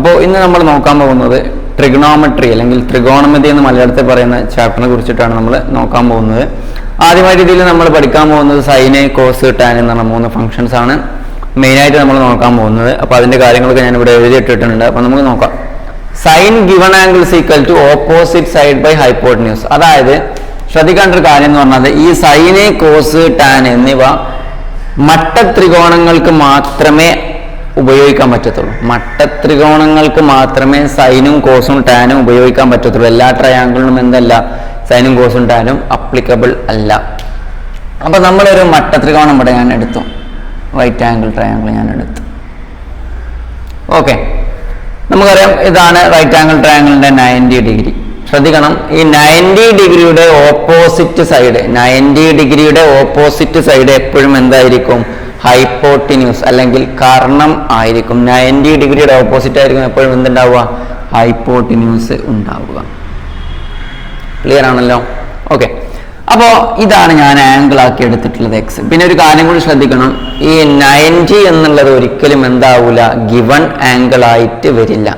അപ്പോൾ ഇന്ന് നമ്മൾ നോക്കാൻ പോകുന്നത് ട്രിഗണോമെട്രി അല്ലെങ്കിൽ ത്രികോണമിതി എന്ന് മലയാളത്തിൽ പറയുന്ന ചാപ്റ്ററിനെ കുറിച്ചിട്ടാണ് നമ്മൾ നോക്കാൻ പോകുന്നത്. ആദ്യമായിട്ട് ഇതിൽ നമ്മൾ പഠിക്കാൻ പോകുന്നത് സൈന്, കോസ്, ടാൻ എന്നുള്ള 3 ഫംഗ്ഷൻസ് ആണ് മെയിനായിട്ട് നമ്മൾ നോക്കാൻ പോകുന്നത്. അപ്പോൾ അതിൻ്റെ കാര്യങ്ങളൊക്കെ ഞാൻ ഇവിടെ എഴുതിയിട്ടിട്ടുണ്ട്. അപ്പോൾ നമുക്ക് നോക്കാം. Sine given angle equal to opposite side by hypotenuse. അതായത് ശ്രദ്ധിക്കേണ്ട ഒരു കാര്യം എന്ന് പറഞ്ഞാൽ ഈ സൈന്, കോസ്, ടാൻ എന്നിവ മട്ടത്രികോണങ്ങൾക്ക് മാത്രമേ ഉപയോഗിക്കാൻ പറ്റത്തുള്ളൂ. മട്ടത്രികോണങ്ങൾക്ക് മാത്രമേ സൈനും കോസും ടാനും ഉപയോഗിക്കാൻ പറ്റത്തുള്ളൂ. എല്ലാ ട്രയാങ്കിളിനും എന്തല്ല, സൈനും കോസും ടാനും അപ്ലിക്കബിൾ അല്ല. അപ്പൊ നമ്മളൊരു മട്ടത്രികോണം ഇവിടെ ഞാൻ എടുത്തു, റൈറ്റ് ആംഗിൾ ട്രയാങ്കിൾ ഞാൻ എടുത്തു. ഓക്കെ, നമുക്കറിയാം ഇതാണ് റൈറ്റ് ആംഗിൾ ട്രയാങ്കിളിന്റെ 90 ഡിഗ്രി. ശ്രദ്ധിക്കണം, ഈ 90 ഡിഗ്രിയുടെ ഓപ്പോസിറ്റ് സൈഡ്, 90 ഡിഗ്രിയുടെ ഓപ്പോസിറ്റ് സൈഡ് എപ്പോഴും എന്തായിരിക്കും? ഹൈപ്പോട്ടിന്യൂസ് അല്ലെങ്കിൽ കർണം ആയിരിക്കും. 90 ഡിഗ്രിയുടെ ഓപ്പോസിറ്റ് ആയിരിക്കും എപ്പോഴും എന്തുണ്ടാവുക? ഹൈപ്പോട്ടിന്യൂസ് ഉണ്ടാവുക. ക്ലിയർ ആണല്ലോ? ഓക്കെ, അപ്പോൾ ഇതാണ് ഞാൻ ആംഗിൾ ആക്കി എടുത്തിട്ടുള്ളത് എക്സ്. പിന്നെ ഒരു കാര്യം കൂടി ശ്രദ്ധിക്കണം, ഈ 90 എന്നുള്ളത് ഒരിക്കലും എന്താവൂല, ഗിവൺ ആംഗിൾ ആയിട്ട് വരില്ല.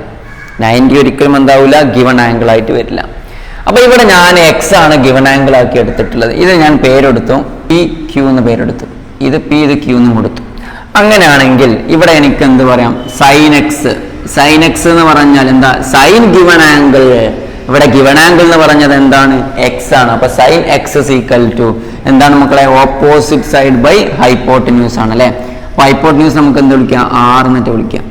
90 ഒരിക്കലും എന്താവൂല, ഗിവൺ ആംഗിൾ ആയിട്ട് വരില്ല. അപ്പൊ ഇവിടെ ഞാൻ എക്സ് ആണ് ഗിവൺ ആംഗിൾ ആക്കി എടുത്തിട്ടുള്ളത്. ഇത് ഞാൻ പേരെടുത്തു, പി ക്യൂ എന്ന് പേരെടുത്തു. ഇത് പി, ഇത് ക്യൂ എന്നും കൊടുത്തു. അങ്ങനെയാണെങ്കിൽ ഇവിടെ എനിക്ക് എന്ത് പറയാം? Sign X. സൈൻ എക്സ് എന്ന് പറഞ്ഞാൽ എന്താ? Sine given angle. ഇവിടെ ഗിവൺ ആംഗിൾ എന്ന് പറഞ്ഞത് എന്താണ്? എക്സ് ആണ്. അപ്പൊ സൈൻ എക്സ് ഈക്വൽ ടു എന്താണ് മക്കളെ? ഓപ്പോസിറ്റ് സൈഡ് ബൈ ഹൈപ്പോട്ടന്യൂസ് ആണ് അല്ലെ. അപ്പൊ ഹൈപ്പോട്ടന്യൂസ് നമുക്ക് എന്ത് വിളിക്കാം? ആർ എന്നിട്ട് വിളിക്കാം.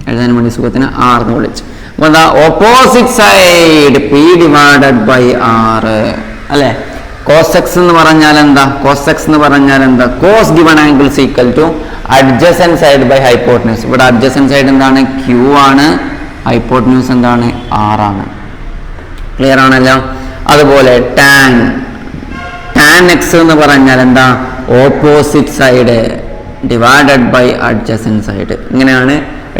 എഴുതാൻ വേണ്ടി സുഖത്തിന് ആർ എന്ന് വിളിച്ചു. അപ്പൊ എന്താ? Opposite side P divided by R അല്ലെ. കോസ് എക്സ് എന്ന് പറഞ്ഞാൽ എന്താ? കോസ് എക്സ് എന്ന് പറഞ്ഞാൽ എന്താ? Cos given angle equal to adjacent side by hypotenuse. ഇവിടെ അഡ്ജസന്റ് സൈഡ് എന്താണ്? ക്യൂ ആണ്. ഹൈപ്പോട്ടന്യൂസ് എന്താണ്? ആർ ആണ്. ക്ലിയർ ആണല്ലോ? അതുപോലെ ടാൻ, ടാൻ എക്സ് എന്ന് പറഞ്ഞാൽ എന്താ? Opposite side divided by adjacent side. ഇങ്ങനെയാണ്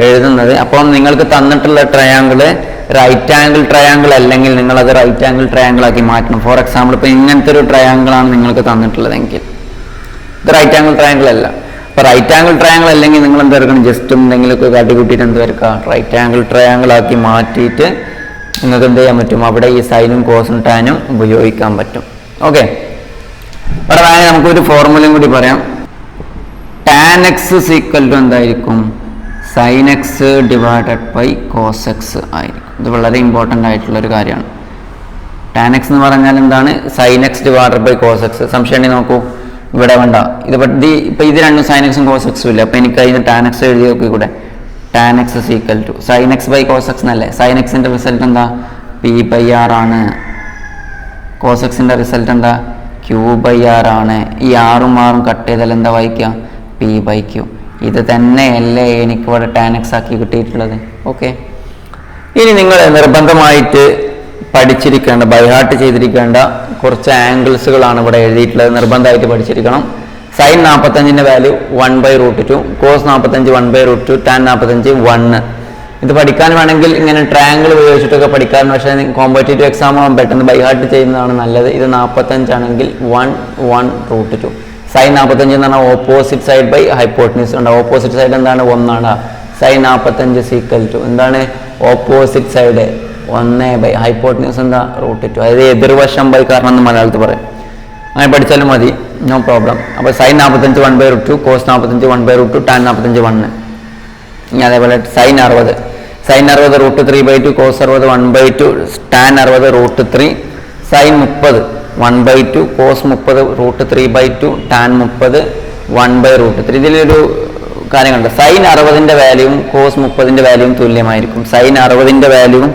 എഴുതുന്നത്. അപ്പം നിങ്ങൾക്ക് തന്നിട്ടുള്ള ട്രയാങ്കിള് റൈറ്റ് ആംഗിൾ ട്രയാങ്കിൾ അല്ലെങ്കിൽ നിങ്ങളത് റൈറ്റ് ആംഗിൾ ട്രയാങ്കിൾ ആക്കി മാറ്റണം. ഫോർ എക്സാമ്പിൾ ഇപ്പൊ ഇങ്ങനത്തെ ഒരു ട്രയാങ്കിൾ ആണ് നിങ്ങൾക്ക് തന്നിട്ടുള്ളതെങ്കിൽ ഇത് റൈറ്റ് ആംഗിൾ ട്രയാങ്കിൾ അല്ല. അപ്പൊ റൈറ്റ് ആംഗിൾ ട്രയാങ്കിൾ അല്ലെങ്കിൽ നിങ്ങൾ എന്ത് വരക്കണം? ജസ്റ്റ് എന്തെങ്കിലുമൊക്കെ കാട്ടിക്കൂട്ടിയിട്ട് എന്ത് വരക്കുക? റൈറ്റ് ആംഗിൾ ട്രയാങ്കിൾ ആക്കി മാറ്റിയിട്ട് നിങ്ങൾക്ക് എന്ത് ചെയ്യാൻ പറ്റും? അവിടെ ഈ സൈനും കോസും ടാനും ഉപയോഗിക്കാൻ പറ്റും. ഓക്കെ, ഇവിടെ വേണമെങ്കിൽ നമുക്കൊരു ഫോർമുലയും കൂടി പറയാം. ടാൻ എക്സ് ഈക്വൽ ടു എന്തായിരിക്കും? Sine x divided by cos x ആയിരിക്കും. ഇത് വളരെ ഇമ്പോർട്ടൻ്റ് ആയിട്ടുള്ള ഒരു കാര്യമാണ്. ടാൻ എക്സ് എന്ന് പറഞ്ഞാൽ എന്താണ്? Sine x divided by cos x. സംശയം നോക്കൂ, ഇവിടെ വേണ്ട. ഇപ്പൊ ഇത് രണ്ടും സൈൻ എക്സും കോസ് എക്സും ഇല്ല. അപ്പൊ എനിക്ക് അതിന് ടാൻ എക്സ് എഴുതി നോക്കി കൂടെ. Tan x equal to sine x by cos x എന്നല്ലേ. സൈൻ എക്സിന്റെ റിസൾട്ട് എന്താ? പി ബൈ ആർ ആണ്. കോസ് എക്സിന്റെ റിസൾട്ട് എന്താ? ക്യൂ ബൈ ആർ ആണ്. ഈ ആറും കട്ട് ചെയ്താൽ എന്താ വായിക്കുക? P by Q. ഇത് തന്നെയല്ലേ എനിക്ക് ഇവിടെ ടാൻ എക്സ് ആക്കി കിട്ടിയിട്ടുള്ളത്. ഓക്കെ, ഇനി നിങ്ങൾ നിർബന്ധമായിട്ട് പഠിച്ചിരിക്കേണ്ട, ബൈഹാർട്ട് ചെയ്തിരിക്കേണ്ട കുറച്ച് ആംഗിൾസുകളാണ് ഇവിടെ എഴുതിയിട്ടുള്ളത്. നിർബന്ധമായിട്ട് പഠിച്ചിരിക്കണം. സൈൻ 45ന്റെ വാല്യൂ 1/√2, കോസ് 45 1/√2, ടാൻ 45 1. ഇത് പഠിക്കാൻ വേണമെങ്കിൽ ഇങ്ങനെ ട്രയാങ്കിൾ ഉപയോഗിച്ചിട്ടൊക്കെ പഠിക്കാറുണ്ട്. പക്ഷേ കോമ്പറ്റേറ്റീവ് എക്സാം ആകുമ്പോൾ പെട്ടെന്ന് ബൈഹാർട്ട് ചെയ്യുന്നതാണ് നല്ലത്. ഇത് 45 ആണെങ്കിൽ 1/√2. സൈൻ 45 എന്ന് പറഞ്ഞാൽ ഓപ്പോസിറ്റ് സൈഡ് ബൈ ഹൈപ്പോട്ടന്യൂസ് ഉണ്ട്. ഓപ്പോസിറ്റ് സൈഡ് എന്താണ്? 1 ആണ്. സൈൻ 45 ഈക്വൽ ടു എന്താണ്? ഓപ്പോസിറ്റ് സൈഡ് 1 ബൈ ഹൈപ്പോട്ടന്യൂസ് എന്താ? √2. അതായത് എതിർവശം ബൈ കാരണം എന്ന് മലയാളത്തിൽ പറയും. അങ്ങനെ പഠിച്ചാലും മതി, നോ പ്രോബ്ലം. അപ്പോൾ സൈൻ 45 1/√2, കോസ് 45 1/√2, ടാൻ 45 1. ഇനി അതേപോലെ sine 60, sine 60 √3/2, cos 60 1/2, tan 60 √3, sine 30 1/2, cos 30 √3/2, tan 30 1/√3. ഇതിലൊരു കാര്യങ്ങളുണ്ട്. സൈൻ 60ന്റെ വാല്യൂവും കോസ് 30ന്റെ വാല്യൂവും തുല്യമായിരിക്കും. സൈൻ 60ന്റെ വാല്യൂവും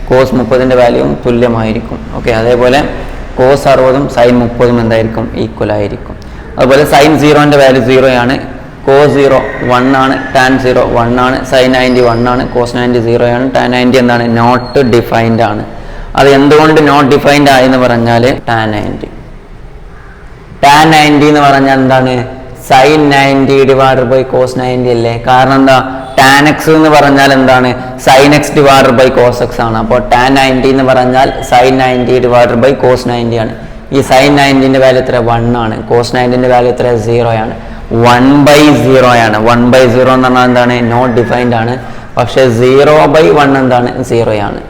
കോസ് 30ന്റെ വാല്യൂവും തുല്യമായിരിക്കും. ഓക്കെ, അതേപോലെ കോസ് 60ഉം സൈൻ 30ഉം എന്തായിരിക്കും? ഈക്വൽ ആയിരിക്കും. അതുപോലെ സൈൻ 0ന്റെ വാല്യൂ 0 ആണ്, കോസ് 0 1 ആണ്, ടാൻ 0 1 ആണ്, സൈൻ 90 1 ആണ്, കോസ് 90 0 ആണ്, ടാൻ 90 എന്താണ്? നോട്ട് ഡിഫൈൻഡ് ആണ്. അത് എന്തുകൊണ്ട് നോട്ട് ഡിഫൈൻഡ് ആയെന്ന് പറഞ്ഞാൽ ടാൻ 90 എന്ന് പറഞ്ഞാൽ എന്താണ്? സൈൻ 90 ഡിവൈഡഡ് ബൈ കോസ് 90 അല്ലേ. കാരണം എന്താ? ടാൻ എക്സ് എന്ന് പറഞ്ഞാൽ എന്താണ്? Sine x divided by cos x ആണ്. അപ്പോൾ ടാൻ 90 എന്ന് പറഞ്ഞാൽ സൈൻ 90 ഡിവൈഡഡ് ബൈ കോസ് 90 ആണ്. ഈ സൈൻ 90ന്റെ വാല്യൂ എത്ര? 1 ആണ്. കോസ് 90ന്റെ വാല്യൂ എത്ര? 0 ആണ്. 1/0 ആണ്. 1/0 എന്ന് പറഞ്ഞാൽ എന്താണ്? നോട്ട് ഡിഫൈൻഡ് ആണ്. പക്ഷെ 0/1 എന്താണ്? 0 ആണ്.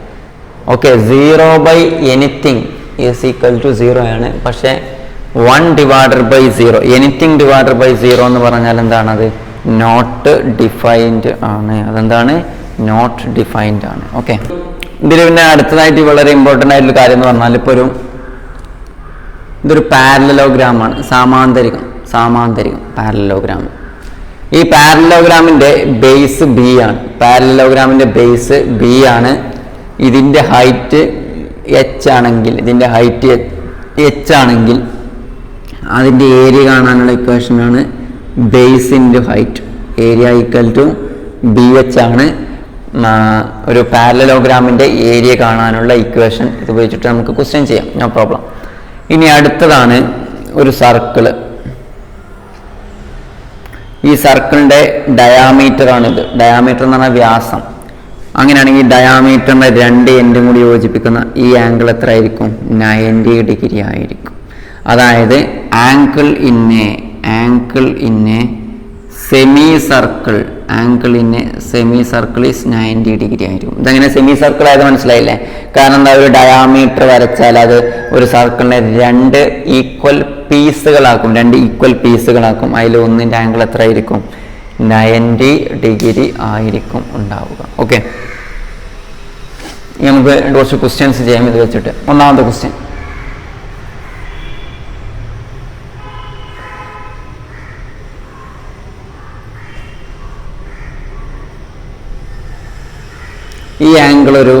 Okay, 0/anything is equal to 0 ആണ്. പക്ഷെ 1/0 എനിത്തിങ് ഡിവൈഡഡ് ബൈ 0 എന്ന് പറഞ്ഞാൽ എന്താണത്? നോട്ട് ഡിഫൈൻഡ് ആണ്. അതെന്താണ്? നോട്ട് ഡിഫൈൻഡ് ആണ്. ഓക്കെ, ഇതിൽ പിന്നെ അടുത്തതായിട്ട് വളരെ ഇമ്പോർട്ടൻ്റ് ആയിട്ടുള്ള കാര്യം എന്ന് പറഞ്ഞാൽ ഇപ്പോൾ ഇതൊരു പാരലലോഗ്രാം ആണ്. സാമാന്തരികം പാരലലോഗ്രാം. ഈ പാരലലോഗ്രാമിന്റെ ബേസ് ബി ആണ്. പാരലലോഗ്രാമിന്റെ ബേസ് ബി ആണ്. ഇതിന്റെ ഹൈറ്റ് എച്ച് ആണെങ്കിൽ അതിന്റെ ഏരിയ കാണാനുള്ള ഇക്വേഷനാണ് base into height. Area equal to B H ആണ് ഒരു പാരലലോഗ്രാമിന്റെ ഏരിയ കാണാനുള്ള ഇക്വേഷൻ. ഇത് ഉപയോഗിച്ചിട്ട് നമുക്ക് ക്വസ്റ്റ്യൻ ചെയ്യാം, നോ പ്രോബ്ലം. ഇനി അടുത്തതാണ് ഒരു സർക്കിള്. ഈ സർക്കിളിന്റെ ഡയാമീറ്റർ ആണിത്. ഡയാമീറ്റർ എന്ന് പറഞ്ഞാൽ വ്യാസം. അങ്ങനെയാണെങ്കിൽ ഡയാമീറ്ററിന്റെ രണ്ട് എൻഡും കൂടി യോജിപ്പിക്കുന്ന ഈ ആംഗിൾ എത്ര ആയിരിക്കും? 90 ഡിഗ്രി ആയിരിക്കും. അതായത് angle in A semi circle is 90 degree ആയിരിക്കും. ഇതെങ്ങനെ സെമി സർക്കിൾ ആയത് മനസ്സിലായില്ലേ? കാരണം എന്താ, ഒരു ഡയാമീറ്റർ വരച്ചാൽ അത് ഒരു സർക്കിളിനെ രണ്ട് ഈക്വൽ പീസുകളാക്കും. അതിൽ ഒന്നിൻ്റെ ആംഗിൾ എത്ര ആയിരിക്കും? 90 ഡിഗ്രി ആയിരിക്കും ഉണ്ടാവുക. ഓക്കെ, നമുക്ക് കുറച്ച് ക്വസ്റ്റ്യൻസ് ചെയ്യാം ഇത് വെച്ചിട്ട്. ഒന്നാമത്തെ ക്വസ്റ്റ്യൻ, ഈ ആംഗിൾ ഒരു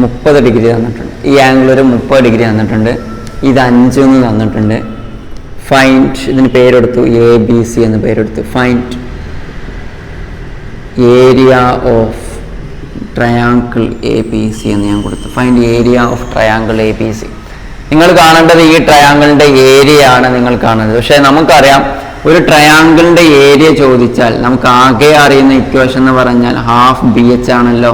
30 ഡിഗ്രി തന്നിട്ടുണ്ട്. ഇത് 5 എന്ന് തന്നിട്ടുണ്ട്. ഫൈൻഡ്, ഇതിന് പേരെടുത്തു ABC എന്ന് പേരെടുത്തു. Find area of triangle ABC എന്ന് ഞാൻ കൊടുത്തു. Find area of triangle ABC. നിങ്ങൾ കാണേണ്ടത് ഈ ട്രയാങ്കിളിന്റെ ഏരിയ ആണ് നിങ്ങൾ കാണുന്നത്. പക്ഷെ നമുക്കറിയാം, ഒരു ട്രയാങ്കിളിന്റെ ഏരിയ ചോദിച്ചാൽ നമുക്ക് ആകെ അറിയുന്ന ഇക്വേഷൻ എന്ന് പറഞ്ഞാൽ ഹാഫ് BH ആണല്ലോ.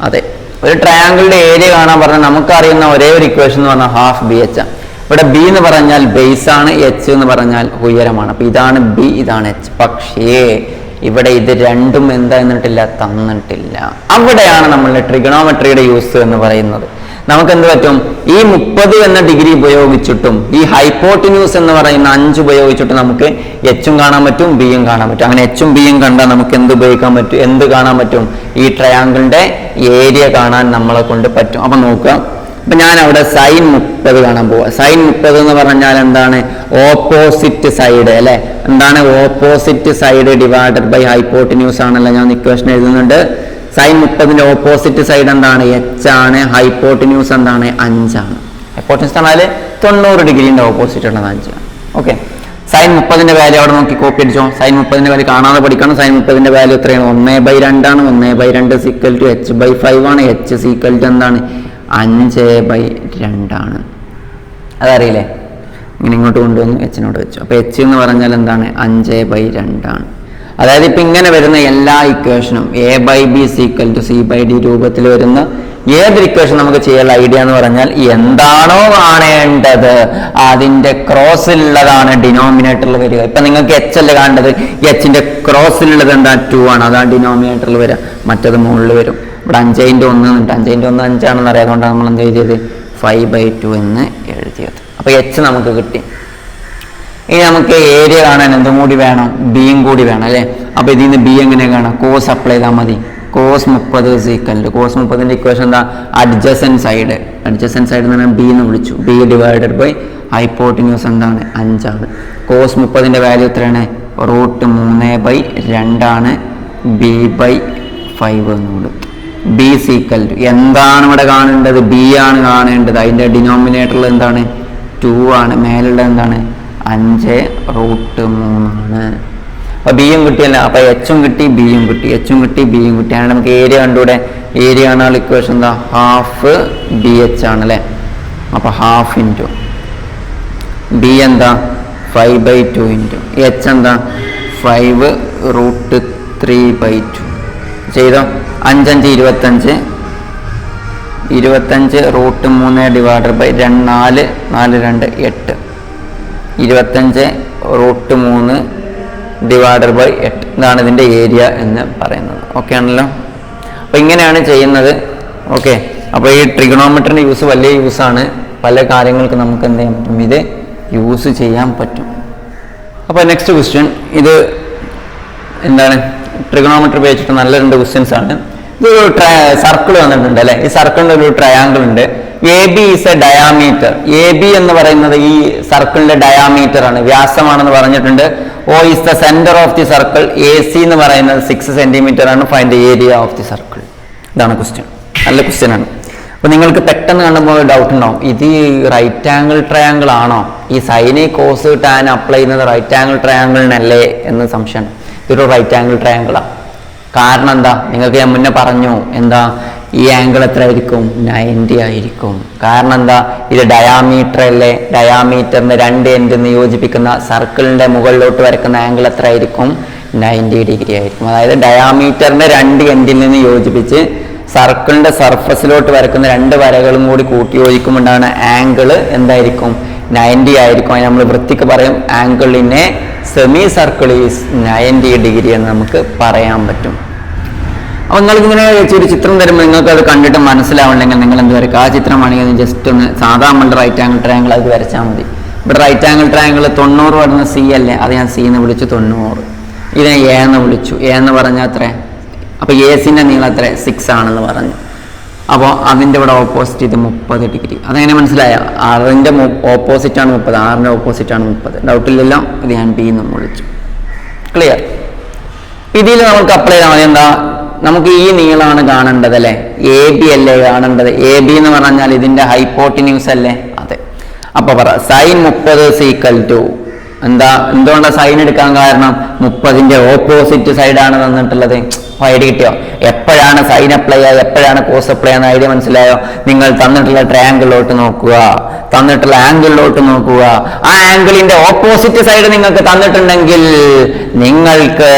അതെ, ഒരു ട്രയാങ്കിളിന്റെ ഏരിയ കാണാൻ പറഞ്ഞാൽ നമുക്കറിയുന്ന ഒരേ ഒരു ഇക്വേഷൻ എന്ന് പറഞ്ഞാൽ ഹാഫ് BH ആണ്. ഇവിടെ B എന്ന് പറഞ്ഞാൽ ബേസ് ആണ്, H എന്ന് പറഞ്ഞാൽ ഉയരമാണ്. അപ്പൊ ഇതാണ് B, ഇതാണ് H. പക്ഷേ ഇവിടെ ഇത് രണ്ടും എന്താ തന്നിട്ടില്ല. അവിടെയാണ് നമ്മളുടെ ട്രിഗണോമെട്രിയുടെ യൂസ് എന്ന് പറയുന്നത്. നമുക്ക് എന്ത് പറ്റും? ഈ 30 എന്ന ഡിഗ്രി ഉപയോഗിച്ചിട്ടും ഈ ഹൈപ്പോട്ടിന്യൂസ് എന്ന് പറയുന്ന 5 ഉപയോഗിച്ചിട്ട് നമുക്ക് എച്ചും കാണാൻ പറ്റും, ബിയും കാണാൻ പറ്റും. അങ്ങനെ എച്ചും ബിയും കണ്ടാൽ നമുക്ക് എന്ത് ഉപയോഗിക്കാൻ പറ്റും? എന്ത് കാണാൻ പറ്റും? ഈ ട്രയാങ്കിളിന്റെ ഏരിയ കാണാൻ നമ്മളെ കൊണ്ട് പറ്റും. അപ്പൊ നോക്കുക, അപ്പൊ ഞാൻ അവിടെ sin 30 കാണാൻ പോവാ. sin 30 എന്ന് പറഞ്ഞാൽ എന്താണ്? ഓപ്പോസിറ്റ് സൈഡ് അല്ലെ? എന്താണ്? Opposite side divided by hypotenuse ആണല്ലോ. ഞാൻ ഇക്വേഷൻ എഴുതുന്നുണ്ട്. sin 30ന്റെ ഓപ്പോസിറ്റ് സൈഡ് എന്താണ്? H ആണ്. ഹൈപ്പോട്ടിന്യൂസ് എന്താണ്? 5 ആണ്. ഹൈപ്പോട്ടിന്യൂസ് പറഞ്ഞാൽ 90 ഡിഗ്രിന്റെ ഓപ്പോസിറ്റ് ഉള്ളത് 5 ആണ്. ഓക്കെ, sin 30ന്റെ വാല്യൂ അവിടെ നോക്കി കോപ്പി അടിച്ചോ. sin 30ന്റെ വാല്യൂ കാണാതെ പഠിക്കണം. sin 30ന്റെ വാല്യൂ എത്രയാണ്? 1/2 ആണ്. 1/2 h/5 ആണ്. h എന്താണ്? 5/2 ആണ്. അതറിയില്ലേ? ഇങ്ങനെ ഇങ്ങോട്ട് കൊണ്ടുവന്നു എച്ചിനോട് വെച്ചു. അപ്പൊ h എന്ന് പറഞ്ഞാൽ എന്താണ്? 5/2 ആണ്. അതായത് ഇപ്പൊ ഇങ്ങനെ വരുന്ന എല്ലാ ഇക്വേഷനും A/B C/D രൂപത്തിൽ വരുന്ന ഏതൊരു ഇക്വേഷൻ നമുക്ക് ചെയ്യാനുള്ള ഐഡിയ എന്ന് പറഞ്ഞാൽ എന്താണോ കാണേണ്ടത് അതിന്റെ ക്രോസിലുള്ളതാണ് ഡിനോമിനേറ്ററിൽ വരിക. ഇപ്പൊ നിങ്ങൾക്ക് h അല്ലേ കാണേണ്ടത്? എച്ചിന്റെ ക്രോസിലുള്ളത് എന്താ? 2 ആണ്. അതാണ് ഡിനോമിനേറ്ററിൽ വരിക. മറ്റത് മുകളിൽ വരും. ഇവിടെ 5/1 5/1 5 ആണെന്ന് അറിയാതുകൊണ്ടാണ് നമ്മൾ എന്ത് എഴുതിയത്? 5/2 എന്ന് എഴുതിയത്. അപ്പൊ h നമുക്ക് കിട്ടി. ഇനി നമുക്ക് ഏരിയ കാണാൻ എന്തും കൂടി വേണം? ബിയും കൂടി വേണം അല്ലെ? അപ്പൊ ഇതിൽ നിന്ന് ബി എങ്ങനെ കാണാം? കോസ് അപ്ലൈ ചെയ്താൽ മതി. cos 30 cos 30ന്റെ ഇക്വേഷൻ എന്താ? അഡ്ജസന്റ് സൈഡ് എന്ന് പറഞ്ഞാൽ ബി എന്ന് വിളിച്ചു. ബി ഡിവൈഡഡ് ബൈ ഹൈപ്പോട്ടിന്യൂസ് എന്താണ്? 5 ആണ്. cos 30ന്റെ വാല്യൂ എത്രയാണ്? √3/2 ആണ്. b/5 എന്ന് കൊടുത്തു. ബി സീക്കൽ എന്താണ് ഇവിടെ കാണേണ്ടത്? ബി ആണ് കാണേണ്ടത്. അതിന്റെ ഡിനോമിനേറ്ററിൽ എന്താണ്? 2 ആണ്. മേലുള്ള എന്താണ്? 5√3 ആണ്. അപ്പൊ ബിയും കിട്ടിയല്ല. അപ്പൊ എച്ചും കിട്ടി, ബിയും കിട്ടി. അങ്ങനെ നമുക്ക് ഏരിയ കണ്ടൂടെ? ഏരിയ ആണ് ഇക്വേഷൻ എന്താ? ഹാഫ് BH ആണ് അല്ലെ? അപ്പൊ ഹാഫ് ഇൻറ്റു ബി എന്താ? 5/2 ഇൻറ്റു എച്ച് എന്താ? 5√3/2 ചെയ്തോ. 5 5 25 √3 ഡിവൈഡഡ് ബൈ 4 4 2 8 25 √3 ഡിവൈഡഡ് ബൈ 8 ഇതാണ് ഇതിൻ്റെ ഏരിയ എന്ന് പറയുന്നത്. ഓക്കെ ആണല്ലോ. അപ്പോൾ ഇങ്ങനെയാണ് ചെയ്യുന്നത്. ഓക്കെ. അപ്പോൾ ഈ ട്രിഗണോമെട്രിൻ്റെ യൂസ് വലിയ യൂസാണ്. പല കാര്യങ്ങൾക്ക് നമുക്ക് എന്ത് ചെയ്യാൻ പറ്റും, ഇത് യൂസ് ചെയ്യാൻ പറ്റും. അപ്പോൾ നെക്സ്റ്റ് ക്വസ്റ്റ്യൻ, ഇത് എന്താണ്, ട്രിഗണോമെട്രി ഉപയോഗിച്ചിട്ട് നല്ല 2 ക്വസ്റ്റ്യൻസ് ആണ്. ഇതൊരു സർക്കിൾ വന്നിട്ടുണ്ട് അല്ലേ. ഈ സർക്കിളിൻ്റെ ഒരു ട്രയാങ്കിൾ ഉണ്ട്. A B is a diameter. A B എന്ന് പറയുന്നത് ഈ സർക്കിളിന്റെ ഡയാമീറ്റർ ആണ്, വ്യാസമാണെന്ന് പറഞ്ഞിട്ടുണ്ട്. O is the centre of the circle. A C എന്ന് പറയുന്നത് 6 സെന്റിമീറ്റർ ആണ്. Find the area of the circle. ഇതാണ് ക്വസ്റ്റ്യൻ. നല്ല ക്വസ്റ്റ്യൻ ആണ്. അപ്പൊ നിങ്ങൾക്ക് പെട്ടെന്ന് കാണുമ്പോൾ ഡൗട്ട് ഉണ്ടാവും, ഇത് റൈറ്റ് ആംഗിൾ ട്രയാങ്കിൾ ആണോ, ഈ സൈന് കോസ് ടാൻ അപ്ലൈ ചെയ്യുന്നത് റൈറ്റ് ആംഗിൾ ട്രയാങ്കിളിനല്ലേ എന്ന് സംശയം. ഇതൊരു റൈറ്റ് ആംഗിൾ ട്രയാങ്കിളാണ്. കാരണം എന്താ, നിങ്ങൾക്ക് ഞാൻ മുന്നേ പറഞ്ഞു, എന്താ ഈ ആംഗിൾ എത്ര ആയിരിക്കും, 90 ആയിരിക്കും. കാരണം എന്താ, ഇത് ഡയാമീറ്റർ അല്ലേ. ഡയാമീറ്ററിന് 2 എൻഡ് യോജിപ്പിക്കുന്ന സർക്കിളിന്റെ മുകളിലോട്ട് വരക്കുന്ന ആംഗിൾ എത്ര ആയിരിക്കും, 90 ഡിഗ്രി ആയിരിക്കും. അതായത് ഡയാമീറ്ററിന്റെ 2 എൻഡിൽ നിന്ന് യോജിപ്പിച്ച് സർക്കിളിന്റെ സർഫസിലോട്ട് വരക്കുന്ന 2 വരകളും കൂടി കൂട്ടി യോജിക്കുമ്പോഴാണ് ആംഗിൾ എന്തായിരിക്കും, 90 ആയിരിക്കും. അതിന് നമ്മൾ വൃത്തിക്ക് പറയും ആംഗിളിനെ സെമി സർക്കിൾ ഈസ് 90 ഡിഗ്രി എന്ന് നമുക്ക് പറയാൻ പറ്റും. അപ്പോൾ നിങ്ങൾക്ക് ഇങ്ങനെ ഒരു ചിത്രം തരുമ്പോൾ നിങ്ങൾക്ക് അത് കണ്ടിട്ട് മനസ്സിലാവണമെങ്കിൽ നിങ്ങൾ എന്ത് വരയ്ക്കുക, ആ ചിത്രമാണെങ്കിൽ ജസ്റ്റ് ഒന്ന് സാധാ നമ്മളുടെ റൈറ്റ് ആംഗിൾ ട്രയാങ്കിൾ അത് വരച്ചാൽ മതി. ഇവിടെ റൈറ്റ് ആംഗിൾ ട്രയാങ്കിൾ 90 വരുന്ന സി അല്ലേ, അത് ഞാൻ സി എന്ന് വിളിച്ചു 90. ഇതിനെ എ എന്ന് വിളിച്ചു. എ എന്ന് പറഞ്ഞാൽ അത്ര, അപ്പോൾ എ സിൻ്റെ നീളം എത്ര, 6 ആണെന്ന് പറഞ്ഞു. അപ്പോൾ അതിൻ്റെ ഇവിടെ ഓപ്പോസിറ്റ് ഇത് 30 ഡിഗ്രി. അതെങ്ങനെ മനസ്സിലായ, 6ൻ്റെ ഓപ്പോസിറ്റാണ് 30, 6ൻ്റെ ഓപ്പോസിറ്റാണ് 30. ഡൗട്ടില്ലല്ലോ. ഇത് ഞാൻ ബി എന്ന് വിളിച്ചു. ക്ലിയർ. ഇതിൽ നമുക്ക് അപ്ലൈ ചെയ്താൽ മതി. എന്താ, നമുക്ക് ഈ നീളമാണ് കാണേണ്ടത് അല്ലേ, എ ബി അല്ലേ കാണേണ്ടത്. എ ബി എന്ന് പറഞ്ഞാൽ ഇതിൻ്റെ ഹൈപ്പോട്ടിന്യൂസ് അല്ലേ. അതെ. അപ്പോൾ പറ സൈൻ 30 സീക്കൽ ടു എന്താ, എന്തുകൊണ്ടാണ് സൈൻ എടുക്കാൻ കാരണം, 30ൻ്റെ ഓപ്പോസിറ്റ് സൈഡാണ് തന്നിട്ടുള്ളത്. ഐഡിയ കിട്ടിയോ? എപ്പോഴാണ് സൈൻ അപ്ലൈ ചെയ്യുക, എപ്പോഴാണ് കോസ് അപ്ലൈ ചെയ്യുന്ന ഐഡിയ മനസ്സിലായോ? നിങ്ങൾ തന്നിട്ടുള്ള ട്രയാങ്കിളിലോട്ട് നോക്കുക, തന്നിട്ടുള്ള ആംഗിളിലോട്ട് നോക്കുക. ആ ആംഗിളിന്റെ ഓപ്പോസിറ്റ് സൈഡ് നിങ്ങൾക്ക് തന്നിട്ടുണ്ടെങ്കിൽ നിങ്ങൾക്ക്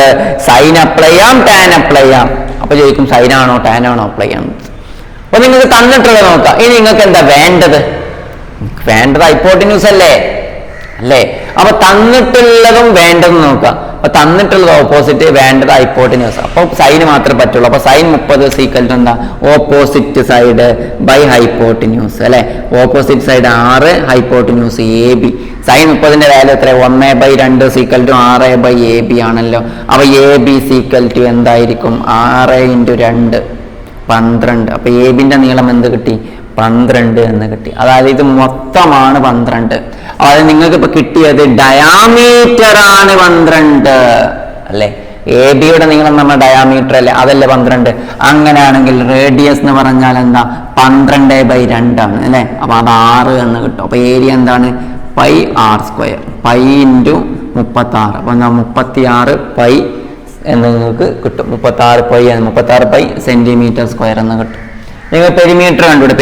സൈൻ അപ്ലൈ ചെയ്യാം, ടാൻ അപ്ലൈ ചെയ്യാം. അപ്പൊ ചോദിക്കും സൈനാണോ ടാനാണോ അപ്ലൈ ചെയ്യാം. അപ്പൊ നിങ്ങൾക്ക് തന്നിട്ടുള്ളത് നോക്കാം. ഇനി നിങ്ങൾക്ക് എന്താ വേണ്ടത്, വേണ്ടത് ഹൈപ്പോട്ടിന്യൂസ് അല്ലേ, അല്ലേ? അപ്പൊ തന്നിട്ടുള്ളതും വേണ്ടതും നോക്കാം. അപ്പൊ തന്നിട്ടുള്ളത് ഓപ്പോസിറ്റ്, വേണ്ടത് ഹൈപ്പോട്ടിന്യൂസ്. അപ്പൊ സൈന് മാത്രമേ പറ്റുള്ളൂ. അപ്പൊ സൈൻ 30 സീക്കൽ ടു എന്താ, ഓപ്പോസിറ്റ് സൈഡ് ബൈ ഹൈപ്പോട്ടിന്യൂസ് അല്ലെ. Opposite side 6, hypotenuse A B. Sine 30ന്റെ വാല്യൂ എത്ര, 1/2 സീക്കൽ ടു 6/AB ആണല്ലോ. അപ്പൊ എ ബി സീക്കൽ ടു എന്തായിരിക്കും, 6 × 2 12. അപ്പൊ എ ബിന്റെ നീളം എന്ത് കിട്ടി, 12 എന്ന് കിട്ടി. അതായത് ഇത് മൊത്തമാണ് 12. അതായത് നിങ്ങൾക്ക് ഇപ്പൊ കിട്ടിയത് ഡയാമീറ്റർ ആണ് 12 അല്ലെ. എ ബിയുടെ നീളം നമ്മുടെ ഡയാമീറ്റർ അല്ലേ, അതല്ലേ 12. അങ്ങനെയാണെങ്കിൽ റേഡിയസ് എന്ന് പറഞ്ഞാൽ എന്താ, 12/2 ആണ് അല്ലെ. അപ്പൊ അത് 6 എന്ന് കിട്ടും. അപ്പൊ ഏരിയ എന്താണ്, πr², π × 36. അപ്പൊ എന്താ 36 π എന്ന് നിങ്ങൾക്ക് കിട്ടും. 36 π സെന്റിമീറ്റർ സ്ക്വയർ എന്ന് കിട്ടും. നിങ്ങൾ പെരിമീറ്റർ കണ്ടുവിടെ.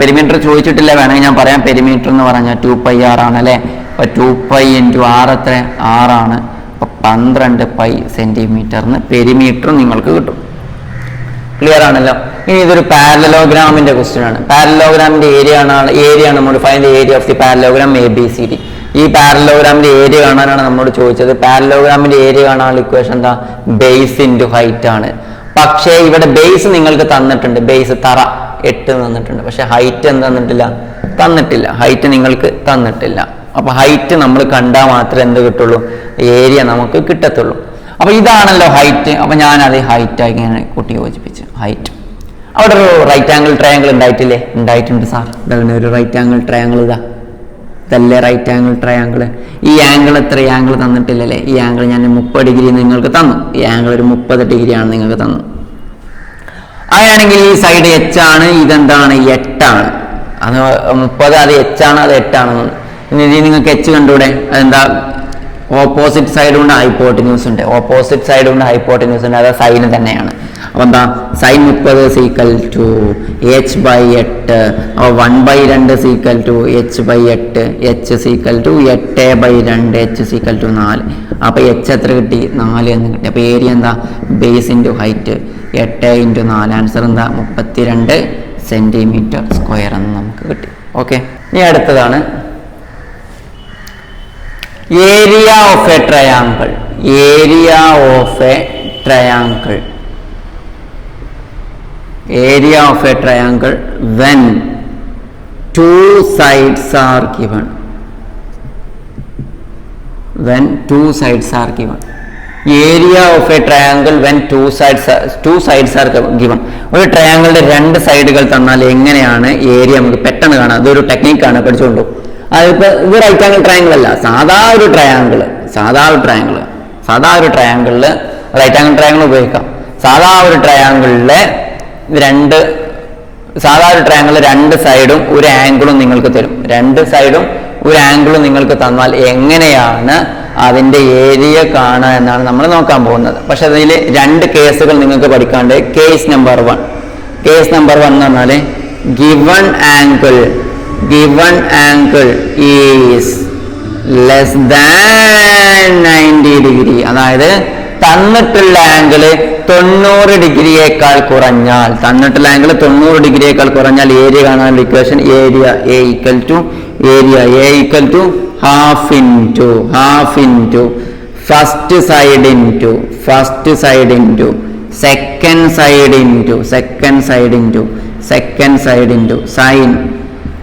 പെരിമീറ്റർ ചോദിച്ചിട്ടില്ല, വേണമെങ്കിൽ ഞാൻ പറയാം. പെരിമീറ്റർ എന്ന് പറഞ്ഞാൽ 2πr ആണ് അല്ലേ. അപ്പൊ 2π × 6 എത്ര, 6 ആണ്. അപ്പൊ 12 π സെന്റിമീറ്ററിന് പെരിമീറ്റർ നിങ്ങൾക്ക് കിട്ടും. ക്ലിയർ ആണല്ലോ. ഇനി ഇതൊരു പാരലലോഗ്രാമിന്റെ ക്വസ്റ്റ്യൻ ആണ്. പാരലലോഗ്രാമിന്റെ ഏരിയ നമ്മൾ find area of the parallelogram ABCD. ഈ പാരലലോഗ്രാമിന്റെ ഏരിയ കാണാനാണ് നമ്മോട് ചോദിച്ചത്. പാരലലോഗ്രാമിന്റെ ഏരിയ കാണാനുള്ള ഇക്വേഷൻ എന്താ, ബേസ് ഇൻറ്റു ഹൈറ്റ് ആണ്. പക്ഷേ ഇവിടെ ബേസ് നിങ്ങൾക്ക് തന്നിട്ടുണ്ട്, ബേസ് തറ 8 തന്നിട്ടുണ്ട്. പക്ഷെ ഹൈറ്റ് എന്ത് തന്നിട്ടില്ല, ഹൈറ്റ് നിങ്ങൾക്ക് തന്നിട്ടില്ല. അപ്പൊ ഹൈറ്റ് നമ്മൾ കണ്ടാൽ മാത്രമേ എന്ത് കിട്ടുള്ളൂ, ഏരിയ നമുക്ക് കിട്ടത്തുള്ളൂ. അപ്പൊ ഇതാണല്ലോ ഹൈറ്റ്. അപ്പൊ ഞാൻ അത് ഹൈറ്റ് ആയി ഇങ്ങനെ കൂട്ടി യോജിപ്പിച്ചു. ഹൈറ്റ് അവിടെ ഒരു റൈറ്റ് ആംഗിൾ ട്രയാങ്കിൾ ഉണ്ടായിട്ടില്ലേ, ഉണ്ടായിട്ടുണ്ട് സാർ. ഇതാണ് ഒരു റൈറ്റ് ആംഗിൾ ട്രയാങ്കിൾ. ഇതല്ലേ റൈറ്റ് ആംഗിൾ ട്രയാങ്കിൾ. ഈ ആംഗിൾ എത്ര, ആംഗിൾ തന്നിട്ടില്ലല്ലേ. ഈ ആംഗിൾ ഞാൻ 30 ഡിഗ്രി നിങ്ങൾക്ക് തന്നു. ഈ ആംഗിൾ ഒരു 30 ഡിഗ്രിയാണ് നിങ്ങൾക്ക് തന്നു. അങ്ങനെയാണെങ്കിൽ ഈ സൈഡ് H ആണ്, ഇതെന്താണ് 8 ആണ്. അത് 30, അത് H ആണ്, അത് 8 ആണെന്ന്. ഇനി നിങ്ങൾക്ക് H കണ്ടൂടെ, അതെന്താ, ഓപ്പോസിറ്റ് സൈഡ് കൊണ്ട് ഹൈപ്പോട്ടിന്യൂസ് ഉണ്ട്. ഓപ്പോസിറ്റ് സൈഡ് കൊണ്ട് ഹൈപ്പോട്ടിന്യൂസ് ഉണ്ട്, അത് സൈന് തന്നെയാണ്. അപ്പൊ എന്താ, സൈൻ 30 സീക്കൽ ടു h/8. അപ്പൊ 1/2 equal to h/8, h equal to 8/2, h equal to 4. അപ്പൊ h എത്ര കിട്ടി, 4 എന്ന് കിട്ടി. അപ്പൊ ഏരിയ എന്താ, ബേസ് ഇൻറ്റു ഹൈറ്റ് 8 × 4. ആൻസർ എന്താ, 32 സെന്റിമീറ്റർ സ്ക്വയർ എന്ന് നമുക്ക് കിട്ടി. ഓക്കെ. ഇനി അടുത്തതാണ് area of A triangle. Area of A triangle. Area of A triangle when two sides are given. when two sides are given. Area of a triangle when two sides are given. ഒരു ട്രയാങ്കിളിന്റെ രണ്ട് സൈഡുകൾ തന്നാൽ എങ്ങനെയാണ് area നമുക്ക് പെട്ടെന്ന് കാണാം. അതൊരു ടെക്നിക്കാണ്, പഠിച്ചുകൊണ്ടു. അതിപ്പോൾ ഇത് റൈറ്റ് ആംഗിൾ ട്രയാങ്കിൾ അല്ല, സാധാ ഒരു ട്രയാങ്കിൾ റൈറ്റ് ആംഗിൾ ട്രയാങ്കിൾ ഉപയോഗിക്കാം. സാധാ ഒരു ട്രയാങ്കിളിലെ രണ്ട് സൈഡും ഒരു ആംഗിളും നിങ്ങൾക്ക് തരും. രണ്ട് സൈഡും ഒരു ആംഗിളും നിങ്ങൾക്ക് തന്നാൽ എങ്ങനെയാണ് അതിൻ്റെ ഏരിയ കാണുക എന്നാണ് നമ്മൾ നോക്കാൻ പോകുന്നത്. പക്ഷെ അതിൽ രണ്ട് കേസുകൾ നിങ്ങൾക്ക് പഠിക്കാണ്ട്. കേസ് നമ്പർ വൺ എന്ന് പറഞ്ഞാൽ given angle is less than 90 degree. അതായത് തന്നിട്ടുള്ള ആംഗിള് 90 ഡിഗ്രിയേക്കാൾ കുറഞ്ഞാൽ, ഏരിയ കാണാനുള്ള equation area A equal to half into first side into second side into sin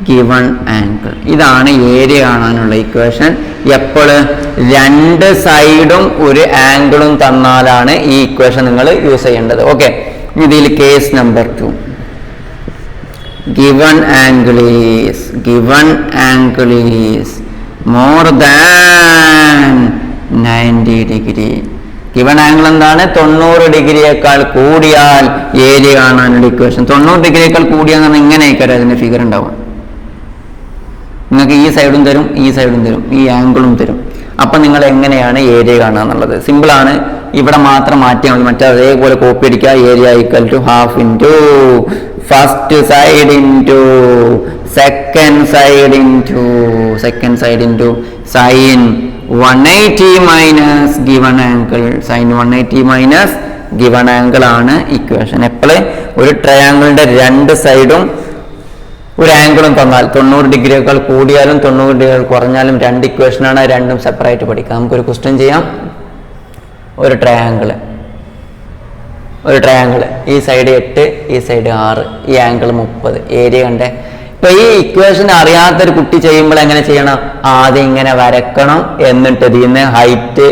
given angle. ഇതാണ് ഏരിയ കാണാനുള്ള ഇക്വേഷൻ. എപ്പോൾ രണ്ട് സൈഡും ഒരു ആംഗിളും തന്നാലാണ് ഈ ഇക്വേഷൻ നിങ്ങൾ യൂസ് ചെയ്യേണ്ടത്. ഓക്കെ, ഇതിൽ case number 2. given angle is more than 90 degree. given angle എന്താണ്? 90 ഡിഗ്രിയേക്കാൾ കൂടിയാൽ ഏരിയ കാണാനുള്ള ഇക്വേഷൻ. 90 ഡിഗ്രിയേക്കാൾ കൂടിയാൽ ഇങ്ങനെ ആയിക്കോട്ടെ അതിന്റെ ഫിഗർ ഉണ്ടാവും. നിങ്ങൾക്ക് ഈ സൈഡും തരും, ഈ ആംഗിളും തരും. അപ്പം നിങ്ങൾ എങ്ങനെയാണ് ഏരിയ കാണുക എന്നുള്ളത് സിമ്പിളാണ്. ഇവിടെ മാത്രം മാറ്റിയാൽ മതി, മറ്റേ അതേപോലെ കോപ്പി അടിക്കുക. Area equal to half into first side into second side into sine 180 minus given angle. Sine 180 minus given angle ആണ് ഇക്വേഷൻ. എപ്പോഴും ഒരു ട്രയാങ്കിളിന്റെ രണ്ട് സൈഡും ഒരു ആംഗിളും തന്നാൽ 90 ഡിഗ്രിയേക്കാൾ കൂടിയാലും 90 ഡിഗ്രി കുറഞ്ഞാലും രണ്ട് ഇക്വേഷനാണ്. രണ്ടും സെപ്പറേറ്റ് പഠിക്കാം. നമുക്കൊരു ക്വസ്റ്റ്യൻ ചെയ്യാം. ഒരു ട്രയാങ്കിള് ഈ സൈഡ് 8, ഈ സൈഡ് 6, ഈ ആംഗിൾ 30, ഏരിയ കണ്ടേ. ഇപ്പൊ ഈ ഇക്വേഷൻ അറിയാത്തൊരു കുട്ടി ചെയ്യുമ്പോൾ എങ്ങനെ ചെയ്യണം? ആദ്യം ഇങ്ങനെ വരക്കണം, എന്നിട്ട് ഇതിന്ന് ഹൈറ്റ്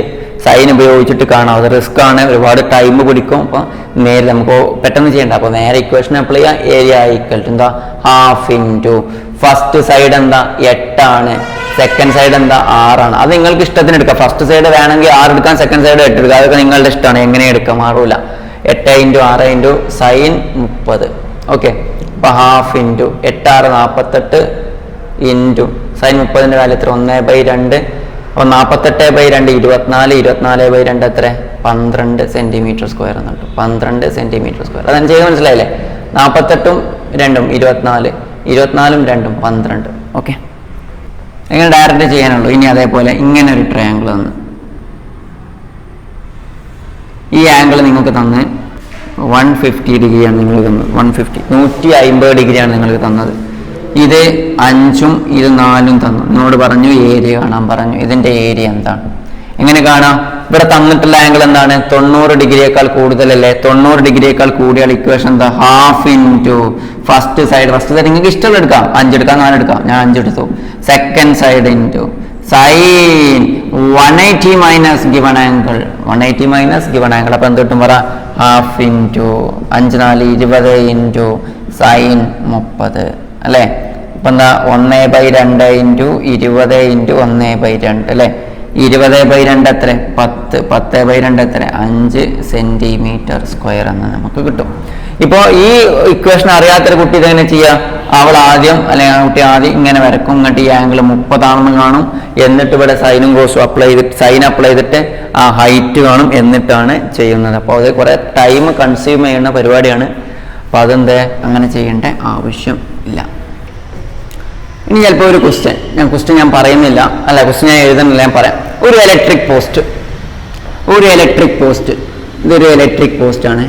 സൈൻ ഉപയോഗിച്ചിട്ട് കാണാം. അത് റിസ്ക് ആണ്, ഒരുപാട് ടൈം പിടിക്കും. അപ്പൊ നേരെ നമുക്ക് പെട്ടെന്ന് ചെയ്യണ്ട. അപ്പൊ നേരെ ഇക്വേഷൻ അപ്ലൈ ചെയ്യാം. ഏരിയ ഈക്വൽ ടു എന്താ? ഹാഫ് ഇൻറ്റു ഫസ്റ്റ് സൈഡ് എന്താ? 8 ആണ്. സെക്കൻഡ് സൈഡ് എന്താ? 6 ആണ്. അത് നിങ്ങൾക്ക് ഇഷ്ടത്തിന് എടുക്കാം. ഫസ്റ്റ് സൈഡ് വേണമെങ്കിൽ 6 എടുക്കാം, സെക്കൻഡ് സൈഡ് 8 എടുക്കാം. അതൊക്കെ നിങ്ങളുടെ ഇഷ്ടമാണ്, എങ്ങനെ എടുക്കാം, മാറൂല. 8 ഇൻറ്റു 6 ഇൻറ്റു സൈൻ 30. ഓക്കെ, അപ്പൊ ഹാഫ് ഇൻറ്റു 8 6 48 ഇൻറ്റു സൈൻ 30ന്റെ വാല്യൂ എത്ര? 1/2. അപ്പോൾ 48/2 24. 24/2 എത്ര? 12 സെന്റിമീറ്റർ സ്ക്വയർ എന്നുണ്ട്. 12 സെന്റിമീറ്റർ സ്ക്വയർ. അതാണ് ചെയ്ത് മനസ്സിലായില്ലേ? 48ഉം 2ഉം 24, 24ഉം 2ഉം 12. ഓക്കെ, എങ്ങനെ ഡയറക്റ്റ് ചെയ്യാനുള്ളൂ. ഇനി അതേപോലെ ഇങ്ങനെ ഒരു ട്രയാങ്കിൾ തന്ന് ഈ ആംഗിൾ നിങ്ങൾക്ക് തന്ന് 150 ഡിഗ്രിയാണ് നിങ്ങൾക്ക് തന്നത്. 150 ഡിഗ്രിയാണ് നിങ്ങൾക്ക് തന്നത്. ഇത് 5ഉം ഇത് 4ഉം തന്നു. നിങ്ങളോട് പറഞ്ഞു ഏരിയ കാണാൻ പറഞ്ഞു. ഇതിന്റെ ഏരിയ എന്താണ്? എങ്ങനെ കാണാം? ഇവിടെ തന്നിട്ടുള്ള ആംഗിൾ എന്താണ്? 90 ഡിഗ്രിയേക്കാൾ കൂടുതലല്ലേ? 90 ഡിഗ്രിയേക്കാൾ കൂടിയാൽ ഇക്വേഷൻ എന്താ? ഹാഫ് ഇൻറ്റു ഫസ്റ്റ് സൈഡ് നിങ്ങൾക്ക് ഇഷ്ടമുള്ള എടുക്കാം. 5 എടുക്കാം, 4 എടുക്കാം. ഞാൻ 5 എടുത്തു. Second side into sine 180 minus given angle. 180 minus given angle. അപ്പൊ എന്ത് കിട്ടും പറ? ഹാഫ് ഇൻറ്റു 5 4 20 ഇൻറ്റു സൈൻ 30 അല്ലേ? ഇപ്പൊ എന്താ? 1/2 ഇൻറ്റു 20 ഇൻറ്റു 1/2 അല്ലേ? 20/2 എത്ര? 10. 10/2 എത്ര? 5 സെന്റിമീറ്റർ സ്ക്വയർ എന്ന് നമുക്ക് കിട്ടും. ഇപ്പോൾ ഈ ഇക്വേഷൻ അറിയാത്തൊരു കുട്ടി ഇതെങ്ങനെ ചെയ്യുക? അവൾ ആദ്യം, അല്ലെങ്കിൽ ആ കുട്ടി ആദ്യം ഇങ്ങനെ വരക്കും. എന്നിട്ട് ഈ ആംഗിൾ 30 ആണെന്ന് കാണും. എന്നിട്ട് ഇവിടെ സൈനും കോസും അപ്ലൈ ചെയ്തിട്ട് ആ ഹൈറ്റ് കാണും. എന്നിട്ടാണ് ചെയ്യുന്നത്. അപ്പോൾ അത് കുറെ ടൈം കൺസ്യൂം ചെയ്യുന്ന പരിപാടിയാണ്. അപ്പോൾ അതെന്താ അങ്ങനെ ചെയ്യേണ്ട ആവശ്യം ഇല്ല. ഇനി ചിലപ്പോൾ ഒരു ക്വസ്റ്റ്യൻ ഞാൻ പറയുന്നില്ല, ക്വസ്റ്റ്യൻ ഞാൻ എഴുതുന്നില്ല, ഞാൻ പറയാം. ഒരു ഇലക്ട്രിക് പോസ്റ്റ്, ഇതൊരു ഇലക്ട്രിക് പോസ്റ്റ് ആണ്,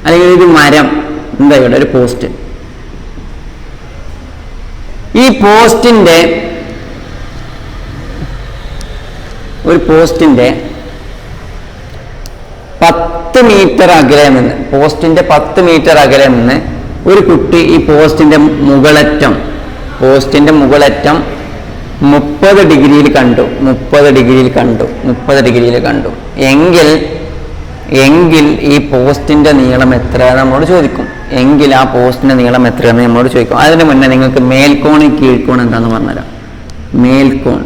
അല്ലെങ്കിൽ ഒരു മരം, എന്താ ഇവിടെ ഒരു പോസ്റ്റ്. ഈ പോസ്റ്റിന്റെ 10 മീറ്റർ അകലെ നിന്ന്, പോസ്റ്റിന്റെ 10 മീറ്റർ അകലെ നിന്ന് ഒരു കുട്ടി ഈ പോസ്റ്റിന്റെ മുകളറ്റം 30 ഡിഗ്രിയിൽ കണ്ടു എങ്കിൽ ഈ പോസ്റ്റിന്റെ നീളം എത്രയാണെന്ന് നമ്മളോട് ചോദിക്കും. എങ്കിൽ ആ പോസ്റ്റിന്റെ നീളം എത്രയാണെന്ന് നമ്മളോട് ചോദിക്കും. അതിന് മുന്നേ നിങ്ങൾക്ക് മേൽക്കോൺ കീഴ്ക്കോൺ എന്താന്ന് പറഞ്ഞുതരാം. മേൽക്കോൺ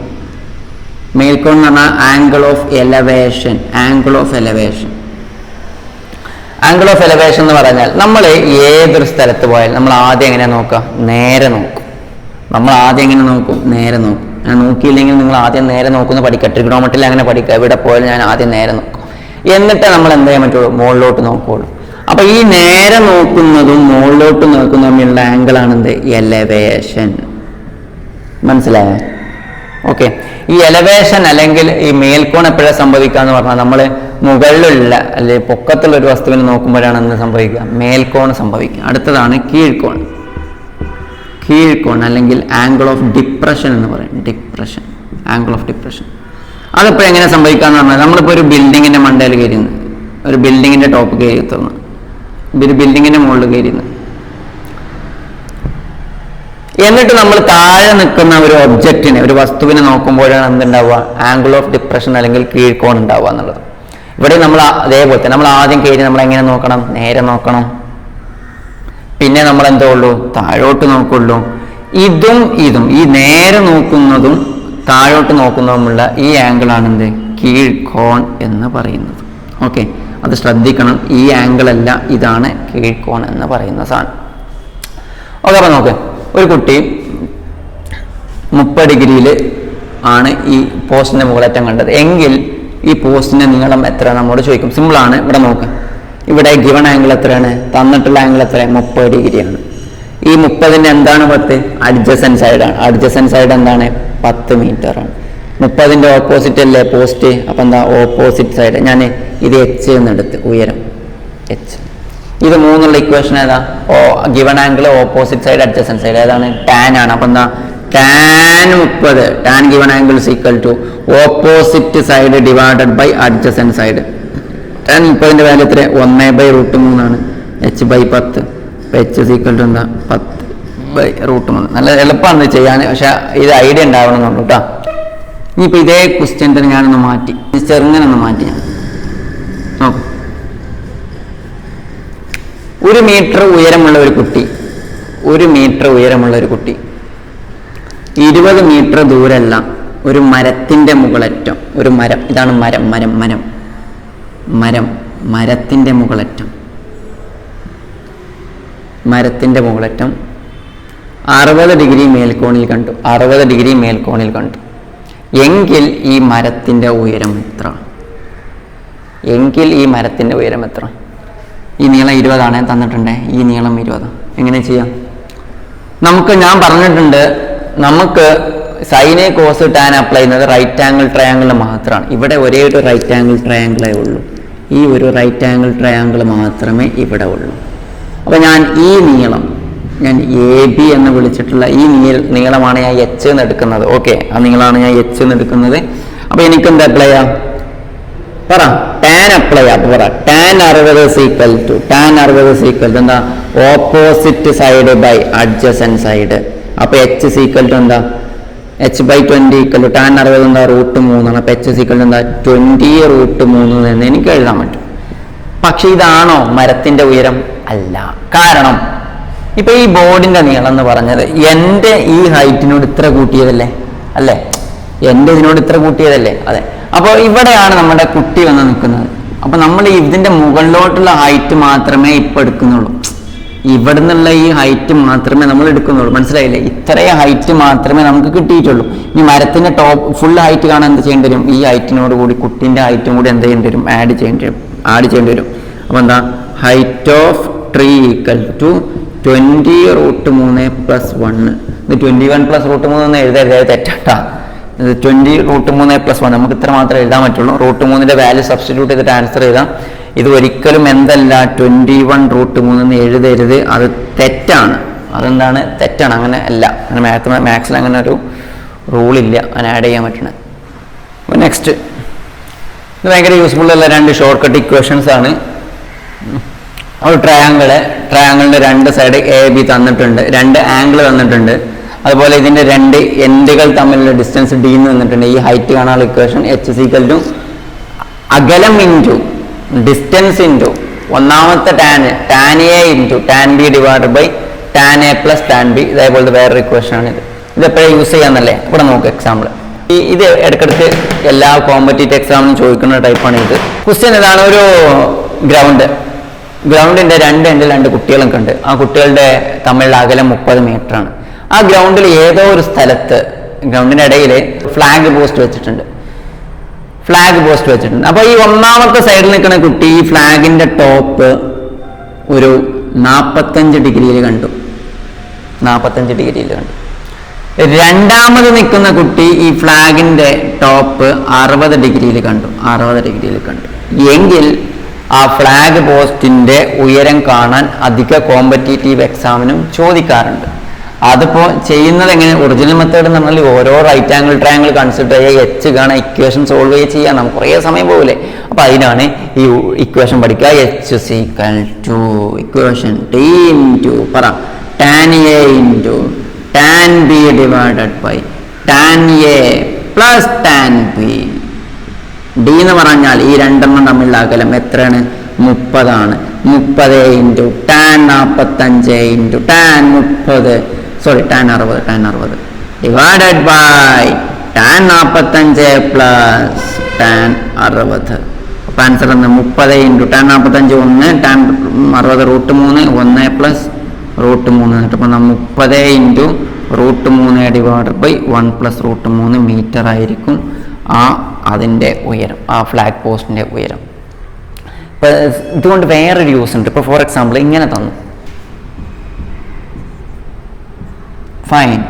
എന്ന് പറഞ്ഞാൽ ആംഗിൾ ഓഫ് എലവേഷൻ എന്ന് പറഞ്ഞാൽ നമ്മൾ ഏതൊരു സ്ഥലത്ത് പോയാലും നമ്മൾ ആദ്യം എങ്ങനെ നോക്കുക? നേരെ നോക്കും. ഞാൻ നോക്കിയില്ലെങ്കിൽ നിങ്ങൾ ആദ്യം നേരെ നോക്കുന്ന പഠിക്കുക. ട്രിഗണോമെട്രിയിൽ അങ്ങനെ പഠിക്കുക. എവിടെ പോയാലും ഞാൻ ആദ്യം നേരെ നോക്കും. എന്നിട്ട് നമ്മൾ എന്ത് ചെയ്യാൻ പറ്റുള്ളൂ? മുകളിലോട്ട് നോക്കുകയുള്ളൂ. അപ്പൊ ഈ നേരെ നോക്കുന്നതും മുകളിലോട്ട് നോക്കുന്നതും തമ്മിലുള്ള ആംഗിൾ ആണ് എന്ത്? എലവേഷൻ. മനസ്സിലായോ? ഓക്കെ. ഈ എലവേഷൻ അല്ലെങ്കിൽ ഈ മേൽക്കോൺ എപ്പോഴാണ് സംഭവിക്കാന്ന് പറഞ്ഞാൽ നമ്മൾ മുകളിലുള്ള അല്ലെങ്കിൽ പൊക്കത്തുള്ള ഒരു വസ്തുവിനെ നോക്കുമ്പോഴാണ് എന്ത് സംഭവിക്കുക? മേൽക്കോൺ സംഭവിക്കുക. അടുത്തതാണ് കീഴ്ക്കോൺ അല്ലെങ്കിൽ ആംഗിൾ ഓഫ് ഡിപ്രഷൻ എന്ന് പറയും. ആംഗിൾ ഓഫ് ഡിപ്രഷൻ അതിപ്പോൾ എങ്ങനെ സംഭവിക്കാന്ന് പറഞ്ഞാൽ നമ്മളിപ്പോൾ ഒരു ബിൽഡിങ്ങിന്റെ മണ്ടയിൽ കയറിയുന്നു, ഒരു ബിൽഡിങ്ങിന്റെ ടോപ്പ് കയറി എത്തുന്നു, ഒരു ബിൽഡിങ്ങിന്റെ മുകളിൽ കയറിയുന്നു. എന്നിട്ട് നമ്മൾ താഴെ നിൽക്കുന്ന ഒരു ഒബ്ജക്റ്റിനെ, ഒരു വസ്തുവിനെ നോക്കുമ്പോഴാണ് എന്തുണ്ടാവുക? ആംഗിൾ ഓഫ് ഡിപ്രഷൻ അല്ലെങ്കിൽ കീഴ്ക്കോൺ ഉണ്ടാവുക എന്നുള്ളത്. ഇവിടെ നമ്മൾ അതേപോലെ തന്നെ നമ്മൾ ആദ്യം കയറി നമ്മൾ എങ്ങനെ നോക്കണം? നേരെ നോക്കണം. പിന്നെ നമ്മൾ എന്തോ ഉള്ളൂ? താഴോട്ട് നോക്കുള്ളൂ. ഇതും ഈ നേരെ നോക്കുന്നതും താഴോട്ട് നോക്കുന്നതുമുള്ള ഈ ആംഗിൾ ആണ് എന്ത്? കീഴ്ക്കോൺ എന്ന് പറയുന്നത്. ഓക്കെ, അത് ശ്രദ്ധിക്കണം. ഈ ആംഗിൾ അല്ല, ഇതാണ് കീഴ്ക്കോൺ എന്ന് പറയുന്ന സാധനം. ഓക്കെ, അപ്പൊ നോക്ക്, ഒരു കുട്ടി 30 ഡിഗ്രിയിൽ ആണ് ഈ പോസ്റ്റിന്റെ മുകളറ്റം കണ്ടത് എങ്കിൽ ഈ പോസ്റ്റിന്റെ നീളം എത്ര നമ്മോട് ചോദിക്കും. സിമ്പിളാണ്. ഇവിടെ നോക്ക്, ഇവിടെ ഗിവൺ ആംഗിൾ എത്രയാണ്? തന്നിട്ടുള്ള ആംഗിൾ എത്രയാണ്? 30 ഡിഗ്രിയാണ്. ഈ 30ന്റെ എന്താണ് 10? അഡ്ജസന്റ് സൈഡാണ്. അഡ്ജസന്റ് സൈഡ് എന്താണ്? 10 മീറ്റർ ആണ്. 30ന്റെ ഓപ്പോസിറ്റ് അല്ലേ പോസ്റ്റ്? അപ്പൊ എന്താ? Opposite side. ഞാൻ ഇത് h എന്നെടുത്ത്, ഉയരം h. ഇത് മൂന്നുള്ള ഇക്വേഷൻ ഏതാ? Given angle, opposite side, adjacent side. ഏതാണ്? ടാൻ ആണ്. അപ്പൊ എന്താ? Tan 30, tan given angle is equal to opposite side divided by adjacent side. Tan 30ന്റെ വാല്യൂ എത്ര? 1/√3 ആണ്. h/10. h is equal to എന്താ? 10/√3. നല്ല എളുപ്പമാണ് ചെയ്യാൻ, പക്ഷെ ഇത് ഐഡിയ ഉണ്ടാവണമെന്നുള്ളൂ കേട്ടോ. ഇനിയിപ്പോൾ ഇതേ ക്വസ്റ്റ്യൻ തന്നെ ഞാനൊന്ന് മാറ്റി, ചെറുങ്ങനൊന്ന് മാറ്റി ഞാൻ നോക്കാം. 1 മീറ്റർ ഉയരമുള്ള ഒരു കുട്ടി 20 മീറ്റർ ദൂരമല്ല ഒരു മരത്തിന്റെ മുകളറ്റം, ഒരു മരം, ഇതാണ് മരത്തിന്റെ മുകളറ്റം 60 ഡിഗ്രി മേൽക്കോണിൽ കണ്ടു. എങ്കിൽ ഈ മരത്തിന്റെ ഉയരം എത്ര? ഈ നീളം 20 ആണ് തന്നിട്ടുണ്ട്. ഈ നീളം 20. എങ്ങനെ ചെയ്യാം? ഞാൻ പറഞ്ഞിട്ടുണ്ട്, നമുക്ക് സൈനെ കോസ് ടാൻ അപ്ലൈ ചെയ്യുന്നത് റൈറ്റ് ആംഗിൾ ട്രയാങ്കിളിന് മാത്രമാണ്. ഇവിടെ ഒരേ ഒരു റൈറ്റ് ആംഗിൾ ട്രയാങ്കിളേ ഉള്ളൂ. ഈ ഒരു റൈറ്റ് ആംഗിൾ ട്രയാങ്കിൾ മാത്രമേ ഇവിടെ ഉള്ളൂ. അപ്പൊ ഞാൻ ഈ നീളം, ഞാൻ AB എന്ന് വിളിച്ചിട്ടുള്ള ഈ നീളമാണ് ഞാൻ h എന്ന് എടുക്കുന്നത്. ഓക്കെ, ആ നീളമാണ് ഞാൻ h എന്ന് എടുക്കുന്നത്. അപ്പൊ എനിക്ക് എന്താ അപ്ലൈ ചെയ്യാം? പറ, ടാൻ അപ്ലൈ ചെയ്യാം. പറ, ടാൻ 60 എന്താ? Opposite side by adjacent side. അപ്പൊ h ഈക്വൽ ടു എന്താ? h/20 ഈക്വൽ ടു ടാൻ 60 എന്താ? √3 ആണ്. അപ്പൊ h ഈക്വൽ ടു എന്താ? 20√3 എന്ന് എനിക്ക് എഴുതാൻ പറ്റും. പക്ഷെ ഇതാണോ മരത്തിന്റെ ഉയരം? അല്ല. കാരണം ഇപ്പൊ ഈ ബോർഡിന്റെ നീളം എന്ന് പറഞ്ഞത് എന്റെ ഈ ഹൈറ്റിനോട് ഇത്ര കൂട്ടിയതല്ലേ? അല്ലേ? എന്റെ ഇതിനോട് ഇത്ര കൂട്ടിയതല്ലേ? അതെ. അപ്പോൾ ഇവിടെയാണ് നമ്മുടെ കുട്ടി വന്ന് നിൽക്കുന്നത്. അപ്പൊ നമ്മൾ ഇതിന്റെ മുകളിലോട്ടുള്ള ഹൈറ്റ് മാത്രമേ ഇപ്പൊ എടുക്കുന്നുള്ളൂ. ഇവിടെ നിന്നുള്ള ഈ ഹൈറ്റ് മാത്രമേ നമ്മൾ എടുക്കുന്നുള്ളൂ. മനസ്സിലായില്ലേ? ഇത്രയും ഹൈറ്റ് മാത്രമേ നമുക്ക് കിട്ടിയിട്ടുള്ളൂ. ഇനി മരത്തിന്റെ ടോപ്പ് ഫുൾ ഹൈറ്റ് കാണാൻ എന്ത് ചെയ്യേണ്ടി വരും? ഈ ഹൈറ്റിനോട് കൂടി കുട്ടിന്റെ ഹൈറ്റും കൂടി എന്ത് ചെയ്യേണ്ടി വരും? ആഡ് ചെയ്യേണ്ടി വരും. അപ്പൊ എന്താ? Height of tree equal to 20√3 + 1. ഇത് 21 + √3 എന്ന് എഴുതരുത്, തെറ്റാ. ഇത് 20√3 + 1. നമുക്ക് ഇത്ര മാത്രമേ എഴുതാൻ പറ്റുള്ളൂ. √3ന്റെ വാല്യൂ സബ്സ്റ്റിറ്റ്യൂട്ട് ചെയ്തിട്ട് ആൻസർ ചെയ്താൽ. ഇത് ഒരിക്കലും എന്തല്ല 21√3 എന്ന് എഴുതരുത്. അത് തെറ്റാണ്. അതെന്താണ്? തെറ്റാണ്. അങ്ങനെ അല്ല. അങ്ങനെ മാത്സിൽ അങ്ങനെ ഒരു റൂളില്ല അങ്ങനെ ആഡ് ചെയ്യാൻ പറ്റണത്. നെക്സ്റ്റ്, ഇത് ഭയങ്കര യൂസ്ഫുൾ ഉള്ള 2 ഷോർട്ട് കട്ട് ഇക്വേഷൻസ് ആണ്. ഒരു ട്രയാങ്കിളിന്റെ രണ്ട് സൈഡ് എ ബി തന്നിട്ടുണ്ട്, രണ്ട് ആംഗിൾ തന്നിട്ടുണ്ട്, അതുപോലെ ഇതിന്റെ രണ്ട് എൻഡുകൾ തമ്മിലുള്ള ഡിസ്റ്റൻസ് ഡി എന്ന് തന്നിട്ടുണ്ട്. ഈ ഹൈറ്റ് കാണാനുള്ള ഇക്വേഷൻ h = അകലം ഇൻറ്റു ഡിസ്റ്റൻസ് ഇൻറ്റു ഒന്നാമത്തെ tan A into tan B divided by tan A plus tan B. ഇതേപോലത്തെ വേറൊരു ഇക്വേഷൻ ആണ് ഇത്. എപ്പോഴും യൂസ് ചെയ്യാന്നല്ലേ. ഇവിടെ നോക്കുക എക്സാമ്പിൾ. ഇത് ഇടയ്ക്കിടയ്ക്ക് എല്ലാ കോമ്പറ്റീറ്റീവ് എക്സാമിനും ചോദിക്കുന്ന ടൈപ്പാണ് ഇത്. ക്വസ്റ്റ്യൻ ഇതാണ്. ഒരു ഗ്രൗണ്ടിന്റെ രണ്ട് എൻഡിൽ രണ്ട് കുട്ടികളൊക്കെ ഉണ്ട്. ആ കുട്ടികളുടെ തമ്മിലുള്ള അകലം 30 മീറ്റർ ആണ്. ആ ഗ്രൗണ്ടിൽ ഏതോ ഒരു സ്ഥലത്ത് ഗ്രൗണ്ടിന്റെ ഇടയിൽ ഫ്ലാഗ് പോസ്റ്റ് വെച്ചിട്ടുണ്ട്. അപ്പൊ ഈ ഒന്നാമത്തെ സൈഡിൽ നിൽക്കുന്ന കുട്ടി ഈ ഫ്ലാഗിന്റെ ടോപ്പ് ഒരു 45 ഡിഗ്രിയിൽ കണ്ടു. രണ്ടാമത് നിൽക്കുന്ന കുട്ടി ഈ ഫ്ലാഗിന്റെ ടോപ്പ് 60 ഡിഗ്രിയിൽ കണ്ടു. എങ്കിൽ ആ ഫ്ലാഗ് പോസ്റ്റിന്റെ ഉയരം കാണാൻ അധിക കോമ്പറ്റീറ്റീവ് എക്സാമിനും ചോദിക്കാറുണ്ട്. അതിപ്പോൾ ചെയ്യുന്നത് എങ്ങനെ? ഒറിജിനൽ മെത്തേഡ് എന്ന് പറഞ്ഞാൽ ഓരോ റൈറ്റ് ആംഗിൾ ട്രയാംഗിൾ കൺസിഡർ ചെയ്യുക, എച്ച് കാണാൻ, ഇക്വേഷൻ സോൾവ് ചെയ്യാൻ നമുക്ക് കുറേ സമയം പോകില്ലേ. അപ്പോൾ അതിനാണ് ഈ ഇക്വേഷൻ പഠിക്കുക. h = ഇക്വേഷൻ ടി ഇൻറ്റു പറ tan A into tan B divided by tan A plus tan B. D എന്ന് പറഞ്ഞാൽ ഈ രണ്ടെണ്ണം തമ്മിലുള്ള അകലം എത്രയാണ്? 30 ആണ്. 30 into tan 45 into tan 60 divided by tan 45 plus tan 60. അപ്പം ആൻസർ എന്ന് 30 ഇൻറ്റു ടാൻ 45 1, ടാൻ 60 √3 1 പ്ലസ് √3 എന്നിട്ട് അപ്പം 30 into √3 divided by 1 plus √3 metre ആയിരിക്കും അതിൻ്റെ ഉയരം, ആ ഫ്ലാഗ് പോസ്റ്റിൻ്റെ ഉയരം. ഇപ്പം ഇതുകൊണ്ട് വേറൊരു യൂസ് ഉണ്ട്. ഇപ്പോൾ ഫോർ എക്സാമ്പിൾ ഇങ്ങനെ തന്നു, find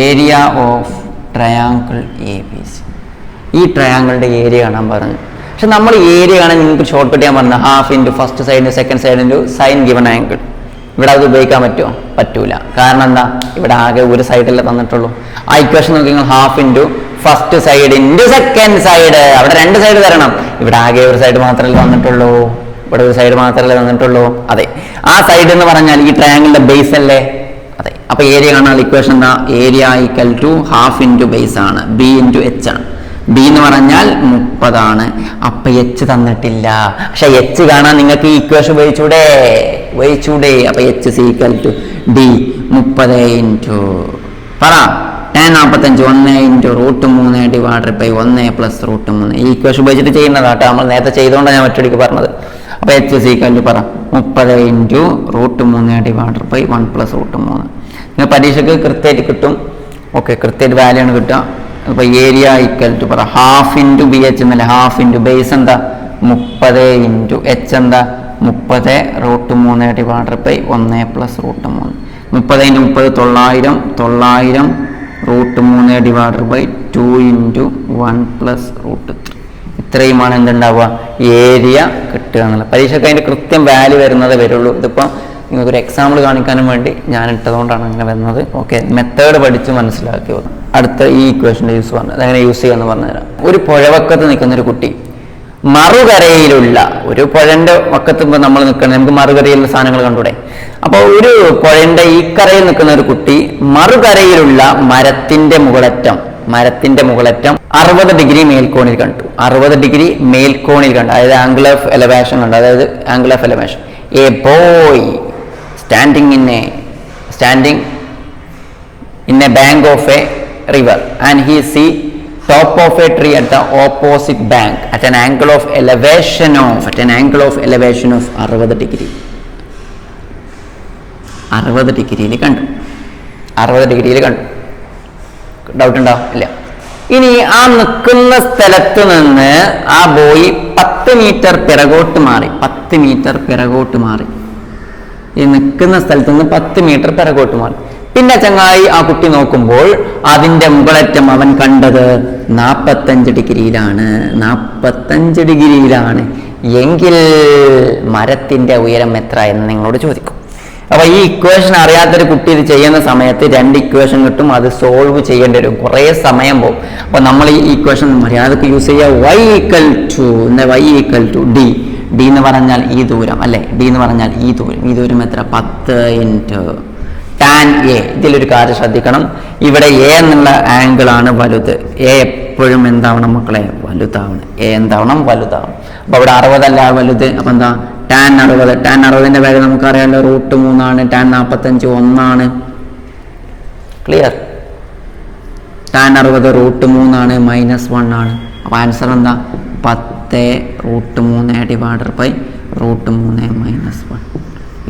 area of triangle ABC. ഈ ട്രയാങ്കിളിൻ്റെ ഏരിയ കാണാൻ പറഞ്ഞു. പക്ഷെ നമ്മൾ ഏരിയ കാണാൻ നിങ്ങൾക്ക് ഷോർട്ട് കട്ട് ചെയ്യാൻ പറഞ്ഞു. Half into first side second side into sign given angle. ഇവിടെ അത് ഉപയോഗിക്കാൻ പറ്റുമോ? പറ്റൂല. കാരണം എന്താ? ഇവിടെ ആകെ ഒരു സൈഡല്ലേ തന്നിട്ടുള്ളൂ. ആ ഇക്വേഷൻ നോക്കി നിങ്ങൾ half into first side into second side, അവിടെ രണ്ട് സൈഡ് തരണം. ഇവിടെ ആകെ ഒരു സൈഡ് മാത്രമല്ലേ തന്നിട്ടുള്ളൂ. ഇവിടെ ഒരു സൈഡ് മാത്രമല്ലേ തന്നിട്ടുള്ളൂ. അതെ, ആ സൈഡ് എന്ന് പറഞ്ഞാൽ ഈ ട്രയാങ്കിളിന്റെ ബേസ് അല്ലേ? അതെ. അപ്പൊ ഏരിയ കാണാൻ ഇക്വേഷൻ എന്താ? ഏരിയ = ഹാഫ് ഇൻറ്റു ബേസ് ആണ്, ബി ഇൻറ്റു എച്ച് ആണ്. ബി എന്ന് പറഞ്ഞാൽ 30 ആണ്. അപ്പൊ എച്ച് തന്നിട്ടില്ല. പക്ഷെ എച്ച് കാണാൻ നിങ്ങൾക്ക് ഈ ഇക്വേഷൻ ഉപയോഗിച്ചൂടെ? അപ്പൊ h = d 30 ഇൻറ്റു പറ tan 45 1 into √3 divided by 1 plus √3. ഈ ഇക്വേഷൻ ഉപയോഗിച്ചിട്ട് ചെയ്യുന്നതാട്ടോ. നമ്മൾ നേരത്തെ ചെയ്തുകൊണ്ടാണ് ഞാൻ മറ്റൊടിക്ക് പറഞ്ഞത്. അപ്പോൾ h = പറ 30 ഇൻറ്റു √3 ഡിവൈഡഡ് ബൈ 1 പ്ലസ് √3. നിങ്ങൾ പരീക്ഷയ്ക്ക് കൃത്യമായിട്ട് കിട്ടും. ഓക്കെ, കൃത്യമായിട്ട് വാല്യൂ ആണ് കിട്ടുക. അപ്പോൾ ഏരിയ = പറ ഹാഫ് ഇൻറ്റു ബി എച്ച് എന്നല്ലേ. ഹാഫ് ഇൻറ്റു ബേസ് എന്താ? 30 ഇൻറ്റു എച്ച് എന്താ? 30 √3 divided by 1 plus √3. 30 into 30 900, 900 √3 divided by 2 into 1 plus √3. ഇത്രയുമാണ് എന്തുണ്ടാവുക? ഏരിയ കിട്ടുക എന്നുള്ളത്. പരീക്ഷയ്ക്ക് അതിൻ്റെ കൃത്യം വാല്യൂ വരുന്നതേ വരുള്ളൂ. ഇതിപ്പോൾ നിങ്ങൾക്കൊരു എക്സാമ്പിൾ കാണിക്കാനും വേണ്ടി ഞാൻ ഇട്ടതുകൊണ്ടാണ് അങ്ങനെ വരുന്നത്. ഓക്കെ, മെത്തേഡ് പഠിച്ച് മനസ്സിലാക്കി വന്നു. അടുത്ത ഈ ഇക്വേഷൻ്റെ യൂസ് പറഞ്ഞു, അതെങ്ങനെ യൂസ് ചെയ്യാമെന്ന് പറഞ്ഞുതരാം. ഒരു പുഴവക്കത്ത് നിൽക്കുന്നൊരു കുട്ടി മറുകരയിലുള്ള ഒരു പുഴന്റെ വക്കത്ത് നമ്മൾ നിൽക്കണം, നമുക്ക് മറുകരയിലുള്ള സാധനങ്ങൾ കണ്ടൂടെ. അപ്പോൾ ഒരു പുഴന്റെ ഈ കരയിൽ നിൽക്കുന്ന ഒരു കുട്ടി മറുകരയിലുള്ള മരത്തിന്റെ മുകളറ്റം 60 ഡിഗ്രി മേൽക്കോണിൽ കണ്ടു. 60 ഡിഗ്രി മേൽക്കോണിൽ കണ്ടു, അതായത് ആംഗിൾ ഓഫ് എലവേഷൻ കണ്ടു. അതായത് angle of elevation. A boy standing in A bank of a river and he see top of a tree at the opposite bank at an angle of elevation of 60 degree. 60 ഡിഗ്രിയിൽ കണ്ടു. Doubt ഉണ്ടോ? ഇല്ല. ഇനി ആ നിൽക്കുന്ന സ്ഥലത്ത് നിന്ന് ആ ബോയ് 10 മീറ്റർ പിറകോട്ട് മാറി. ഈ നിൽക്കുന്ന സ്ഥലത്ത് നിന്ന് 10 മീറ്റർ പിറകോട്ട് മാറി. പിന്നെ ചങ്ങായി ആ കുട്ടി നോക്കുമ്പോൾ അതിന്റെ മുകളറ്റം അവൻ കണ്ടത് 45 ഡിഗ്രിയിലാണ്. എങ്കിൽ മരത്തിന്റെ ഉയരം എത്ര എന്ന് നിങ്ങളോട് ചോദിക്കും. അപ്പൊ ഈ ഇക്വേഷൻ അറിയാത്തൊരു കുട്ടി ഇത് ചെയ്യുന്ന സമയത്ത് 2 ഇക്വേഷൻ കിട്ടും. അത് സോൾവ് ചെയ്യേണ്ടി വരും, കുറേ സമയം പോകും. അപ്പൊ നമ്മൾ ഈ ഇക്വേഷൻ മര്യാദക്ക് യൂസ് ചെയ്യുക. y = d ഡി എന്ന് പറഞ്ഞാൽ ഈ ദൂരം അല്ലേ, ഡി എന്ന് പറഞ്ഞാൽ ഈ ദൂരം എത്ര 10 ഇൻറ്റു ടാൻ എ. ഇതിലൊരു കാര്യം ശ്രദ്ധിക്കണം, ഇവിടെ എ എന്നുള്ള ആംഗിൾ ആണ് വലുത്. എ എപ്പോഴും എന്താവണം മക്കളെ, വലുതാവണം. എ എന്താവണം, വലുതാവണം. അപ്പൊ അവിടെ 60 അല്ല വലുത്. അപ്പൊ എന്താ ടാൻ 60. ടാൻ 60ന്റെ വാല്യൂ നമുക്കറിയാമല്ലോ √3 ആണ്. Tan 45 1 clear. ടാൻ 60 √3 ആണ്, -1 ആണ്. അപ്പൊ ആൻസർ എന്താ 10 √3 ഡിവൈഡഡ് ബൈ √3 -1.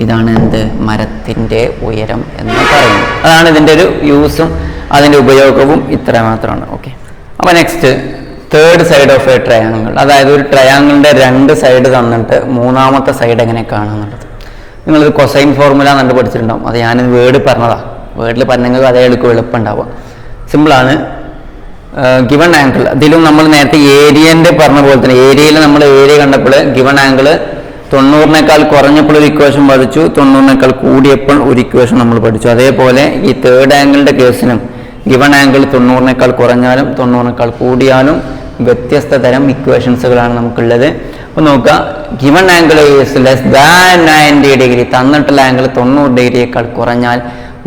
ഇതാണ് എന്ത്, മരത്തിൻ്റെ ഉയരം എന്ന് പറയുന്നത്. അതാണ് ഇതിൻ്റെ ഒരു യൂസും അതിൻ്റെ ഉപയോഗവും ഇത്ര മാത്രമാണ്. ഓക്കെ, അപ്പോൾ next third side of A triangle. അതായത് ഒരു ട്രയാങ്കിളിൻ്റെ 2 സൈഡ് തന്നിട്ട് മൂന്നാമത്തെ സൈഡ് എങ്ങനെ കാണുന്നുള്ളത്. നിങ്ങളൊരു കൊസൈൻ ഫോർമുല കണ്ട് പഠിച്ചിട്ടുണ്ടാവും. അത് ഞാൻ വേർഡ് പറഞ്ഞതാണ്. വേർഡിൽ പറഞ്ഞെങ്കിൽ അതേ എളുപ്പമുണ്ടാവുക. സിമ്പിളാണ്. ഗിവൺ ആംഗിൾ, ഇതിലും നമ്മൾ നേരത്തെ ഏരിയൻ്റെ പറഞ്ഞ പോലെ തന്നെ ഏരിയയിൽ നമ്മൾ ഏരിയ കണ്ടപ്പോൾ ഗിവൺ ആംഗിൾ 90-നേക്കാൾ കുറഞ്ഞപ്പോൾ ഒരു ഇക്വേഷൻ പഠിച്ചു, 90-നേക്കാൾ കൂടിയപ്പോൾ ഒരു ഇക്വേഷൻ നമ്മൾ പഠിച്ചു. അതേപോലെ ഈ തേർഡ് ആംഗിളിൻ്റെ കേസിനും ഗിവൺ ആംഗിൾ 90-നേക്കാൾ കുറഞ്ഞാലും 90-നേക്കാൾ കൂടിയാലും വ്യത്യസ്ത തരം ഇക്വേഷൻസുകളാണ് നമുക്കുള്ളത്. അപ്പോൾ നോക്കുക, given angle is less than 90 degree. തന്നിട്ടുള്ള ആംഗിൾ 90 ഡിഗ്രിയേക്കാൾ കുറഞ്ഞാൽ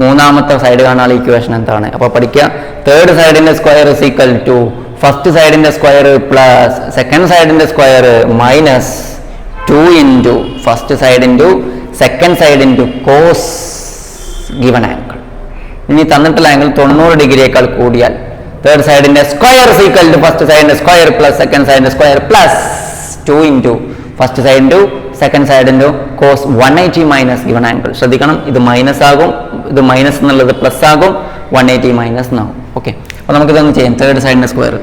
മൂന്നാമത്തെ സൈഡ് കാണാനുള്ള ഇക്വേഷൻ എന്താണ്? അപ്പോൾ പഠിക്കുക, തേർഡ് സൈഡിൻ്റെ square is equal to first സൈഡിൻ്റെ സ്ക്വയർ പ്ലസ് സെക്കൻഡ് സൈഡിൻ്റെ square minus 2 into first side into second side into cos given angle. ഇനി തന്നിട്ടുള്ള ആംഗിൾ 90 ഡിഗ്രിയേക്കാൾ കൂടിയാൽ തേർഡ് സൈഡിൻ്റെ square is equal to first സൈഡിൻ്റെ സ്ക്വയർ പ്ലസ് സെക്കൻഡ് സൈഡിൻ്റെ square plus 2 into first side into second side into cos 180 minus given angle. ശ്രദ്ധിക്കണം, ഇത് minus ആകും, ഇത് മൈനസ് എന്നുള്ളത് പ്ലസ് ആകും, 180 മൈനസ് എന്നാകും. ഓക്കെ, അപ്പോൾ നമുക്കിതൊന്ന് ചെയ്യാം. തേർഡ് സൈഡിൻ്റെ സ്ക്വയർ,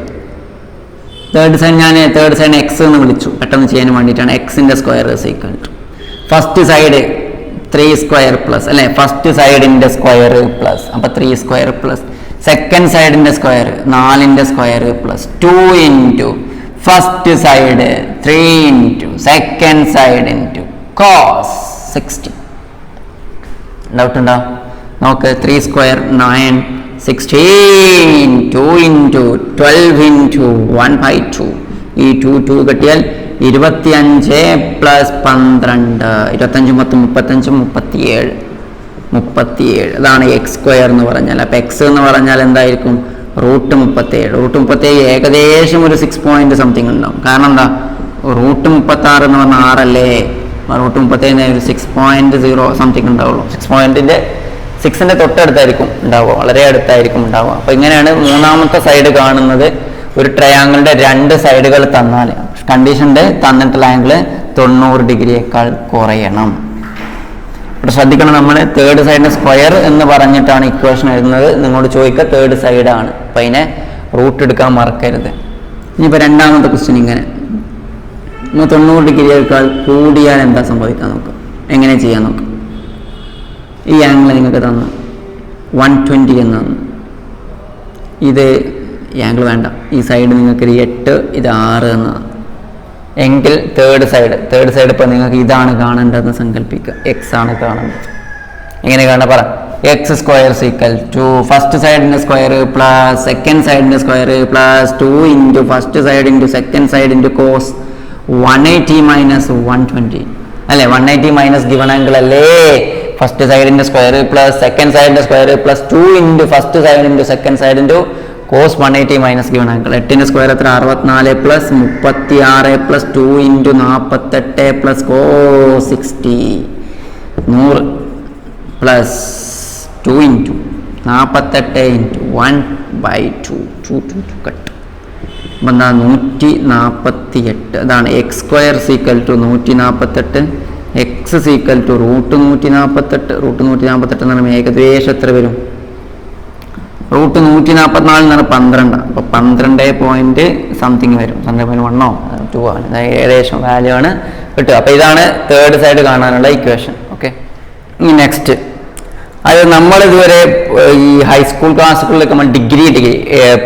ഞാൻ തേർഡ് സൈഡിനെ എക്സ് എന്ന് വിളിച്ചു പെട്ടെന്ന് ചെയ്യാൻ വേണ്ടിയിട്ടാണ്. എക്സിൻ്റെ square is equal to first side 3 square plus അല്ലേ, ഫസ്റ്റ് സൈഡിൻ്റെ സ്ക്വയർ പ്ലസ്, അപ്പോൾ 3 സ്ക്വയർ പ്ലസ് സെക്കൻഡ് സൈഡിൻ്റെ സ്ക്വയർ 4ൻ്റെ square plus 2 into first side 3 into second side into cos 60. Doubt ഉണ്ടോ? നോക്ക്, 3 സ്ക്വയർ 9, 16, 2 ഇൻറ്റു 12 ഇൻറ്റു 1/2. ഈ 2 കിട്ടിയാൽ 25 പ്ലസ് 12, 25 35 37. അതാണ് എക്സ് സ്ക്വയർ എന്ന് പറഞ്ഞാൽ. അപ്പോൾ എക്സ് എന്ന് പറഞ്ഞാൽ എന്തായിരിക്കും? √37. ഏകദേശം ഒരു 6 പോയിന്റ് സംതിങ് ഉണ്ടാവും. കാരണം എന്താ, √36 എന്ന് പറഞ്ഞാൽ 6 അല്ലേ, √37 ഒരു 6.0 സംതിങ് ഉണ്ടാവുള്ളൂ. 6ന്റെ തൊട്ടടുത്തായിരിക്കും ഉണ്ടാവുക, വളരെ അടുത്തായിരിക്കും ഉണ്ടാവുക. അപ്പോൾ ഇങ്ങനെയാണ് മൂന്നാമത്തെ സൈഡ് കാണുന്നത്. ഒരു ട്രയാങ്കിളിൻ്റെ 2 സൈഡുകൾ തന്നാൽ കണ്ടീഷൻ്റെ തന്നിട്ടുള്ള ആംഗിൾ 90 ഡിഗ്രിയേക്കാൾ കുറയണം. ഇവിടെ ശ്രദ്ധിക്കണം, നമ്മൾ തേർഡ് സൈഡിൻ്റെ സ്ക്വയർ എന്ന് പറഞ്ഞിട്ടാണ് ഇക്വേഷൻ എഴുതുന്നത്. നിങ്ങളോട് ചോദിക്കുക തേർഡ് സൈഡാണ്, അപ്പം അതിനെ റൂട്ട് എടുക്കാൻ മറക്കരുത്. ഇനിയിപ്പോൾ രണ്ടാമത്തെ ക്വസ്റ്റ്യൻ ഇങ്ങനെ, 90 ഡിഗ്രിയേക്കാൾ കൂടിയാൽ എന്താ സംഭവിക്കാൻ നോക്കാം, എങ്ങനെ ചെയ്യാൻ നോക്കാം. ഈ ആംഗിൾ നിങ്ങൾക്ക് തന്നു 120 എന്ന് തന്നു. ഇത് ഈ ആംഗിൾ വേണ്ട, ഈ സൈഡ് നിങ്ങൾക്ക് 8, ഇത് 6 എന്ന് തന്നു. എങ്കിൽ തേർഡ് സൈഡ് ഇപ്പോൾ നിങ്ങൾക്ക് ഇതാണ് കാണേണ്ടതെന്ന് സങ്കല്പിക്കുക. എക്സ് ആണ് കാണേണ്ടത്. എങ്ങനെ കാണാൻ പറ, X square equal to first സൈഡിൻ്റെ സ്ക്വയർ പ്ലസ് സെക്കൻഡ് സൈഡിൻ്റെ square plus 2 into first side into second side into cos 180 minus 120 അല്ലേ. 180 മൈനസ് ഗിവൺ ആംഗിൾ അല്ലേ. ഫസ്റ്റ് സൈഡിൻ്റെ സ്ക്വയർ പ്ലസ് സെക്കൻഡ് സൈഡിൻ്റെ square plus 2 into first side into second side into cos 180 minus given angle. 8ൻ്റെ square എത്ര, 64 plus 36 plus 2 into 48 plus cos 60, 100 plus 2 into 48 into 1/2 cut. അപ്പം എന്താ 148. അതാണ് x square equal to 148, x equal to √148. √148 എന്ന് പറയുമ്പോൾ ഏകദേശം എത്ര വരും? √144 എന്ന് പറഞ്ഞാൽ 12. അപ്പോൾ 12 പോയിന്റ് സംതിങ് വരും, 12.1 2 ആണ്. ഏകദേശം വാല്യൂ ആണ് കിട്ടുക. അപ്പോൾ ഇതാണ് തേർഡ് സൈഡ് കാണാനുള്ള ഇക്വേഷൻ. ഓക്കെ, ഇനി നെക്സ്റ്റ്, അത് നമ്മളിതുവരെ ഈ ഹൈസ്കൂൾ ക്ലാസ്സുകളിലൊക്കെ നമ്മൾ degree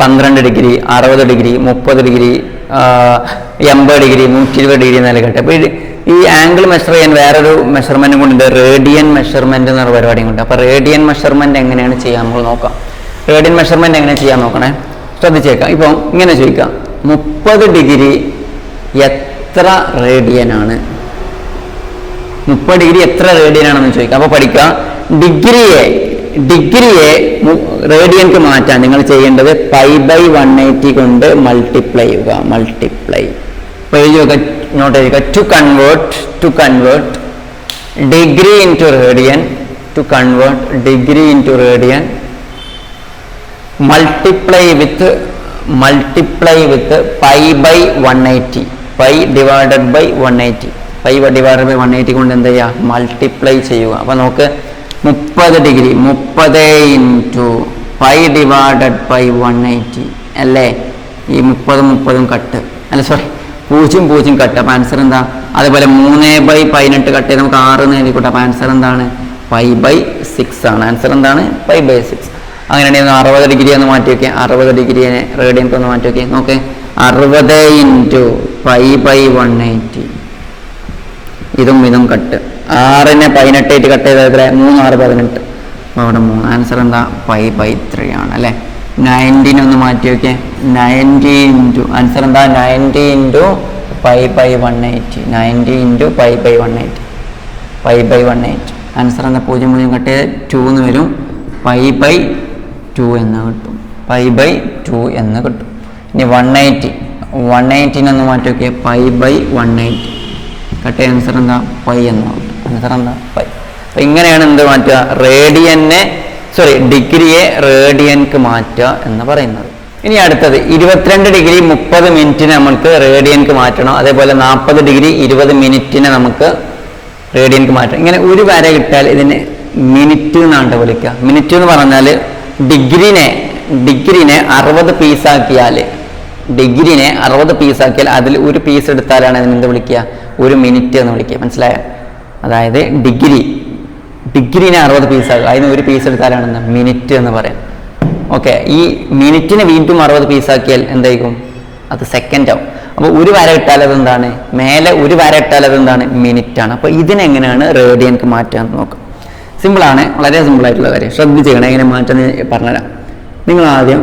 12 degree 60 degree 30 degree 80 degree 120 degree എന്നല്ല കേട്ടെ. അപ്പോൾ ഈ ആംഗിൾ മെഷർ ചെയ്യാൻ വേറൊരു മെഷർമെൻറ്റും കൊണ്ടുണ്ട്, റേഡിയൻ മെഷർമെൻറ്റ് എന്നൊരു പരിപാടിയും കൊണ്ട്. അപ്പോൾ റേഡിയൻ മെഷർമെൻറ്റ് എങ്ങനെയാണ് ചെയ്യാൻ നമ്മൾ നോക്കാം. റേഡിയൻ മെഷർമെൻറ്റ് എങ്ങനെ ചെയ്യാൻ നോക്കണേ, ശ്രദ്ധിച്ചേക്കാം. ഇപ്പം ഇങ്ങനെ ചോദിക്കാം, 30 ഡിഗ്രി എത്ര റേഡിയനാണ്? 30 ഡിഗ്രി എത്ര റേഡിയൻ ആണെന്ന് ചോദിക്കുക. അപ്പോൾ പഠിക്കുക, ഡിഗ്രിയെ റേഡിയൻക്ക് മാറ്റാൻ നിങ്ങൾ ചെയ്യേണ്ടത് π/180 കൊണ്ട് മൾട്ടിപ്ലൈ ചെയ്യുക. മൾട്ടിപ്ലൈ നോട്ട് ചെയ്യുക. To convert degree into radian, multiply with π/180, π/180, π/180 കൊണ്ട് എന്ത് ചെയ്യുക, മൾട്ടിപ്ലൈ ചെയ്യുക. അപ്പോൾ നമുക്ക് 30 ഡിഗ്രി 30 ഇൻറ്റു π/180 അല്ലേ? ഈ 30 കട്ട്, അല്ല സോറി 0 കട്ട്. അപ്പോൾ ആൻസർ എന്താ? അതേപോലെ 3/18 കട്ട് ചെയ്ത് നമുക്ക് 6 എന്ന് എഴുതിക്കോട്ടെ. അപ്പോൾ ആൻസർ എന്താണ്? π/6 ആണ്. ആൻസർ എന്താണ്? π/6. അങ്ങനെയാണെങ്കിൽ 60 ഡിഗ്രി ഒന്ന് മാറ്റി വയ്ക്കുക. 60 ഡിഗ്രിയെ റേഡിയൻക്ക് ഒന്ന് മാറ്റി വയ്ക്കുക. നോക്കേ, 60 ഇൻറ്റു π/180, ഇതും കട്ട്. 6നെ 18 കട്ട് ചെയ്ത് എത്ര? 3 6 18. അപ്പോൾ അവിടെ 3. ആൻസർ എന്താ? π/3 ആണ് അല്ലേ? 90 ഒന്ന് മാറ്റി വയ്ക്കുക. 90 ഇൻറ്റു ആൻസർ എന്താ? 90 ഇൻറ്റു π/180, 90 ഇൻറ്റു π/180. ആൻസർ എന്താ? 0 കട്ട് ചെയ്ത് 2 എന്ന് വരും. π/2 എന്ന് കിട്ടും. π/2 എന്ന് കിട്ടും. ഇനി 180 ഒന്ന് മാറ്റി വയ്ക്കുക. π/180 കട്ട് ചെയ്ത ആൻസർ എന്താ? π എന്ന് കിട്ടും. ആൻസർ എന്താ? π. അപ്പം ഇങ്ങനെയാണ് എന്ത് മാറ്റുക? ഡിഗ്രിയെ റേഡിയൻക്ക് മാറ്റുക എന്ന് പറയുന്നത്. ഇനി അടുത്തത് 22 ഡിഗ്രി 30 മിനിറ്റിന് നമുക്ക് റേഡിയൻക്ക് മാറ്റണം. അതേപോലെ 40 ഡിഗ്രി 20 മിനിറ്റിനെ നമുക്ക് റേഡിയൻക്ക് മാറ്റണം. ഇങ്ങനെ ഒരു വര കിട്ടാൽ ഇതിന് മിനിറ്റ് എന്നാണ് വിളിക്കുക. മിനിറ്റ് എന്ന് പറഞ്ഞാൽ ഡിഗ്രിനെ 60 പീസാക്കിയാൽ അതിൽ ഒരു പീസ് എടുത്താലാണ് അതിനെന്ത് വിളിക്കുക? ഒരു മിനിറ്റ് എന്ന് വിളിക്കുക. മനസ്സിലായോ? അതായത് ഡിഗ്രിനെ 60 പീസാക്കുക, അതിന് ഒരു പീസ് എടുത്താലാണെന്ന് മിനിറ്റ് എന്ന് പറയാം. ഓക്കെ, ഈ മിനിറ്റിനെ വീണ്ടും 60 പീസാക്കിയാൽ എന്തായിരിക്കും? അത് സെക്കൻഡ് ആവും. അപ്പോൾ ഒരു വര ഇട്ടാൽ അതെന്താണ്? മേലെ ഒരു വര ഇട്ടാൽ അതെന്താണ്? മിനിറ്റാണ്. അപ്പോൾ ഇതിനെങ്ങനെയാണ് റേഡിയൻക്ക് മാറ്റാൻ നോക്കാം. സിമ്പിളാണ്, വളരെ സിമ്പിളായിട്ടുള്ള കാര്യം. ശ്രദ്ധിച്ചേക്കണം എങ്ങനെ മാറ്റാന്ന് പറഞ്ഞുതരാം. നിങ്ങൾ ആദ്യം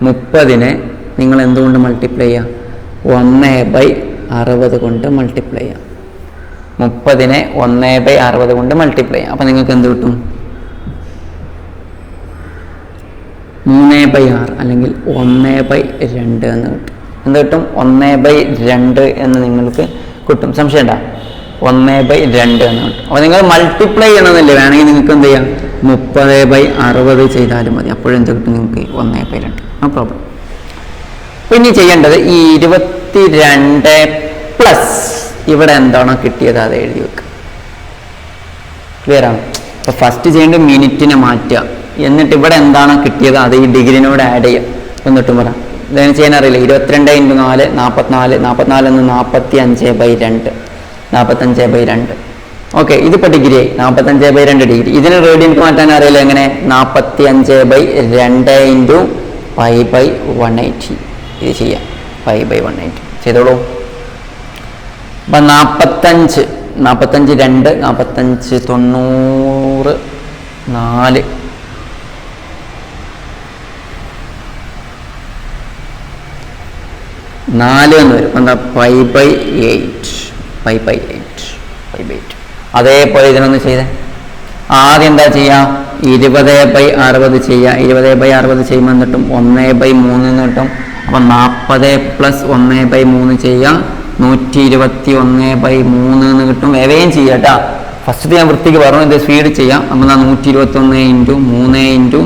30നെ നിങ്ങൾ എന്തുകൊണ്ട് മൾട്ടിപ്ലൈ ചെയ്യുക? 1/60 കൊണ്ട് മൾട്ടിപ്ലൈ ചെയ്യാം. 30നെ 1/60 കൊണ്ട് മൾട്ടിപ്ലൈ ചെയ്യാം. അപ്പം നിങ്ങൾക്ക് എന്ത് കിട്ടും? 3/6 അല്ലെങ്കിൽ 1/2 എന്ന് കിട്ടും. എന്ത് കിട്ടും? 1/2 എന്ന് നിങ്ങൾക്ക് കിട്ടും. സംശയം ഉണ്ടോ? 1/2 എന്ന് കിട്ടും. അപ്പോൾ നിങ്ങൾ മൾട്ടിപ്ലൈ ചെയ്യണമെന്നില്ലേ, വേണമെങ്കിൽ നിങ്ങൾക്ക് എന്ത് ചെയ്യാം? 30/60 ചെയ്താലും മതി. അപ്പോഴെന്ത് കിട്ടും നിങ്ങൾക്ക്? 1/2. No problem. പിന്നെ ചെയ്യേണ്ടത് ഈ 22 പ്ലസ് ഇവിടെ എന്താണോ കിട്ടിയത് അത് എഴുതി വെക്കുക. ക്ലിയർ ആണ്? അപ്പോൾ ഫസ്റ്റ് ചെയ്യേണ്ടത് മിനിറ്റിനെ മാറ്റുക. എന്നിട്ട് ഇവിടെ എന്താണോ കിട്ടിയത് അത് ഈ ഡിഗ്രിനോട് ആഡ് ചെയ്യുക. എന്നിട്ടും പറയാം, ഇതെങ്ങനെ ചെയ്യാൻ അറിയില്ല. 22 × 4 44, 44 എന്ന് 45/2, 45/2. ഓക്കെ, ഇതിപ്പോൾ ഡിഗ്രി ആയി. 45/2 ഡിഗ്രി. ഇതിന് റേഡിയൻക്ക് മാറ്റാൻ അറിയില്ല. എങ്ങനെ? 45/2 ഇൻറ്റു π/180. ഇത് ചെയ്യാം. π/180 ചെയ്തോളൂ. അപ്പം 45 2 45 90 4 4 എന്ന് വരും. എന്താ? π/8. അതേപോലെ ഇതിനൊന്ന് ചെയ്തേ. ആദ്യം എന്താ ചെയ്യുക? 20/60 ചെയ്യുക. 20/60 ചെയ്യുമ്പോൾ എന്നിട്ടും 1/3 എന്ന് കിട്ടും. അപ്പം 40 + 1/3 ചെയ്യുക. 121/3 എന്ന് കിട്ടും. വേവേം ചെയ്യുക കേട്ടോ. ഫസ്റ്റ് ഞാൻ വൃത്തിക്ക് പറഞ്ഞു, ഇത് സ്പീഡ് ചെയ്യാം. അപ്പം 121 × 3 ×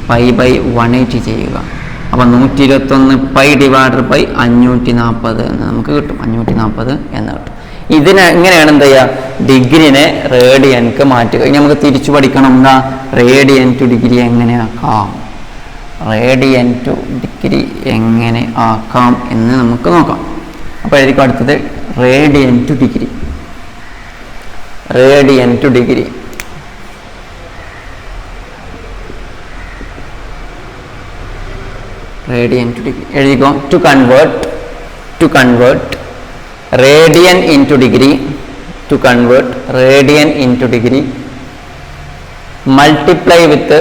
π/180 ചെയ്യുക. അപ്പം 121 π/540 എന്ന് നമുക്ക് കിട്ടും. 540 എന്ന് കിട്ടും. ഇതിന് എങ്ങനെയാണ് എന്ത് ചെയ്യുക? ഡിഗ്രിനെ റേഡിയൻക്ക് മാറ്റുക. ഇനി നമുക്ക് തിരിച്ചു പഠിക്കണം. എന്താ? റേഡിയൻ ടു ഡിഗ്രി എങ്ങനെ ആക്കാം എന്ന് നമുക്ക് നോക്കാം. അപ്പോൾ എഴുതിക്കും അടുത്തത് റേഡിയൻ ടു ഡിഗ്രി. എഴുതിക്കോ. To convert radian into degree, to convert radian into degree, multiply with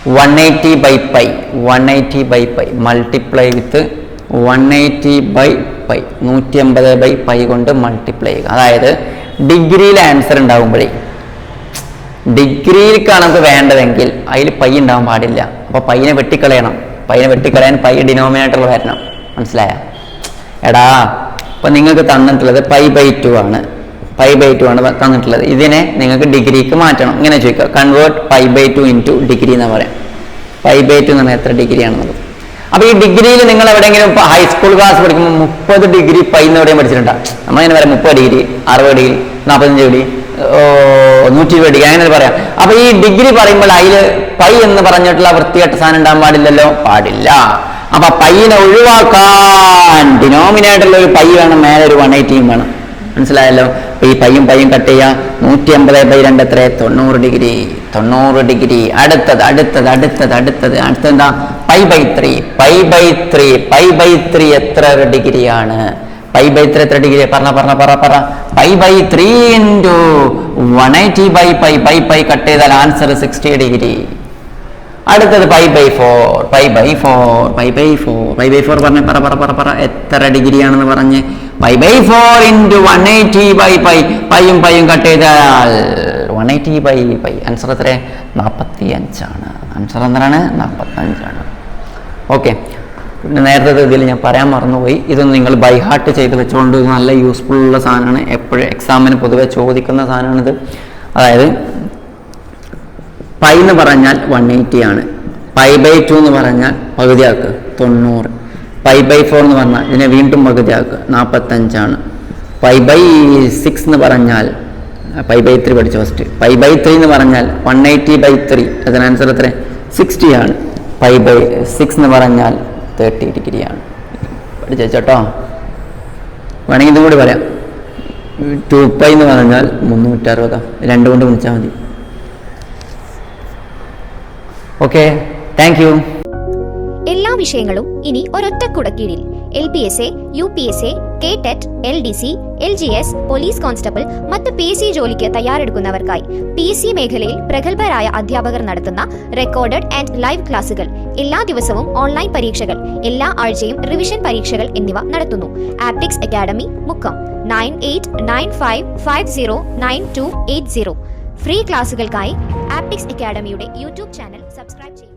180/pi, multiply with 180/pi π 150/π കൊണ്ട് മൾട്ടിപ്ലൈ ചെയ്യുക. അതായത് ഡിഗ്രിയിൽ ആൻസർ ഉണ്ടാകുമ്പോഴേ ഡിഗ്രിയിലേക്കാണ് നമുക്ക് വേണ്ടതെങ്കിൽ അതിൽ പൈ ഉണ്ടാകാൻ പാടില്ല. അപ്പോൾ പൈനെ വെട്ടിക്കളയണം. പൈനെ വെട്ടിക്കളയാൻ പൈ ഡിനോമിനേറ്ററിൽ വരണം. മനസ്സിലായ? എടാ ഇപ്പം നിങ്ങൾക്ക് തന്നിട്ടുള്ളത് π/2 ആണ്. π/2 ആണ് തന്നിട്ടുള്ളത്. ഇതിനെ നിങ്ങൾക്ക് ഡിഗ്രിക്ക് മാറ്റണം. ഇങ്ങനെ ചോദിക്കുക, കൺവേർട്ട് π/2 ഇൻറ്റു ഡിഗ്രി എന്ന് പറയാം. π/2 എന്ന് പറഞ്ഞാൽ എത്ര ഡിഗ്രി ആണെന്നുള്ളത്. അപ്പോൾ ഈ ഡിഗ്രിയിൽ നിങ്ങൾ എവിടെയെങ്കിലും ഇപ്പോൾ ഹൈസ്കൂൾ ക്ലാസ് പഠിക്കുമ്പോൾ 30 ഡിഗ്രി പൈ എന്ന് എവിടെയും പഠിച്ചിട്ടുണ്ടാകും. നമ്മളിങ്ങനെ പറയാം 30 ഡിഗ്രി 60 ഡിഗ്രി 45 ഡിഗ്രി 120 ഡിഗ്രി അങ്ങനെ പറയാം. അപ്പോൾ ഈ ഡിഗ്രി പറയുമ്പോൾ അതിൽ പൈ എന്ന് പറഞ്ഞിട്ടുള്ള വൃത്തികെട്ട സാധനം ഉണ്ടാകാൻ പാടില്ലല്ലോ, പാടില്ല. അപ്പൊ പൈനെ ഒഴിവാക്കാൻ ഡിനോമിനേറ്ററിൽ ഒരു പൈ വേണം, മേലെ ഒരു 180 വേണം. മനസ്സിലായല്ലോ? അപ്പൊ ഈ പയ്യും കട്ട് ചെയ്യാം. 150/2 എത്ര? 90 ഡിഗ്രി. 90 ഡിഗ്രി. അടുത്തത് എന്താ? π/3. π/3 എത്ര ഡിഗ്രിയാണ്? π/3 എത്ര ഡിഗ്രി? പറ. π/3 ഇൻറ്റു 180/π. പൈ കട്ട് ചെയ്താൽ ആൻസർ 60 ഡിഗ്രി. അടുത്തത് π/4 പറഞ്ഞ പറ എത്ര ഡിഗ്രിയാണെന്ന് പറഞ്ഞ്. π/4 ഇൻറ്റു 180/π. പൈയും കട്ട് ചെയ്താൽ 180/π. ആൻസർ എത്ര? 45 ആണ്. ആൻസർ എന്താണ്? 45 ആണ്. ഓക്കെ. പിന്നെ നേരത്തെ ഇതിൽ ഞാൻ പറയാൻ മറന്നുപോയി, ഇതൊന്നും നിങ്ങൾ ബൈ ഹാർട്ട് ചെയ്ത് വെച്ചുകൊണ്ട് നല്ല യൂസ്ഫുൾ ഉള്ള സാധനമാണ്. എപ്പോഴും എക്സാമിന് പൊതുവെ ചോദിക്കുന്ന സാധനമാണിത്. അതായത് പൈ എന്ന് പറഞ്ഞാൽ 180 ആണ്. π/2 എന്ന് പറഞ്ഞാൽ പകുതിയാക്കുക 90. π/4 എന്ന് പറഞ്ഞാൽ ഇതിനെ വീണ്ടും പകുതിയാക്കുക 45 ആണ്. π/6 എന്ന് പറഞ്ഞാൽ π/3 പഠിച്ചു ഫസ്റ്റ്. π/3 എന്ന് പറഞ്ഞാൽ 180/3. അതിന് ആൻസർ എത്ര? 60 ആണ്. π/6 എന്ന് പറഞ്ഞാൽ 30 ഡിഗ്രിയാണ്. പഠിച്ചേട്ടോ. വേണമെങ്കിൽ ഇതും കൂടി പറയാം. 2π എന്ന് പറഞ്ഞാൽ 360. 2 കൊണ്ട് ഗുണിച്ചാൽ മതി. Okay, thank you. എല്ലാ വിഷയങ്ങളും ഇനി ഒരൊറ്റ കുടക്കീഴിൽ. LPSA, UPSA, KTET, LDC, LGS, police constable, മറ്റ് PSC ജോലിക്ക് തയ്യാറെടുക്കുന്നവർക്കായി PSC മേഖലയിൽ പ്രഗത്ഭരായ അധ്യാപകർ നടത്തുന്ന റെക്കോർഡഡ് ആൻഡ് ലൈവ് ക്ലാസുകൾ, എല്ലാ ദിവസവും ഓൺലൈൻ പരീക്ഷകൾ, എല്ലാ ആഴ്ചയും റിവിഷൻ പരീക്ഷകൾ എന്നിവ നടത്തുന്നു. Aptics Academy, Mukkam 9895509280. ഫ്രീ ക്ലാസുകൾക്കായി ആപ്റ്റിക്സ് അക്കാഡമിയുടെ യൂട്യൂബ് ചാനൽ സബ്സ്ക്രൈബ് ചെയ്യുക.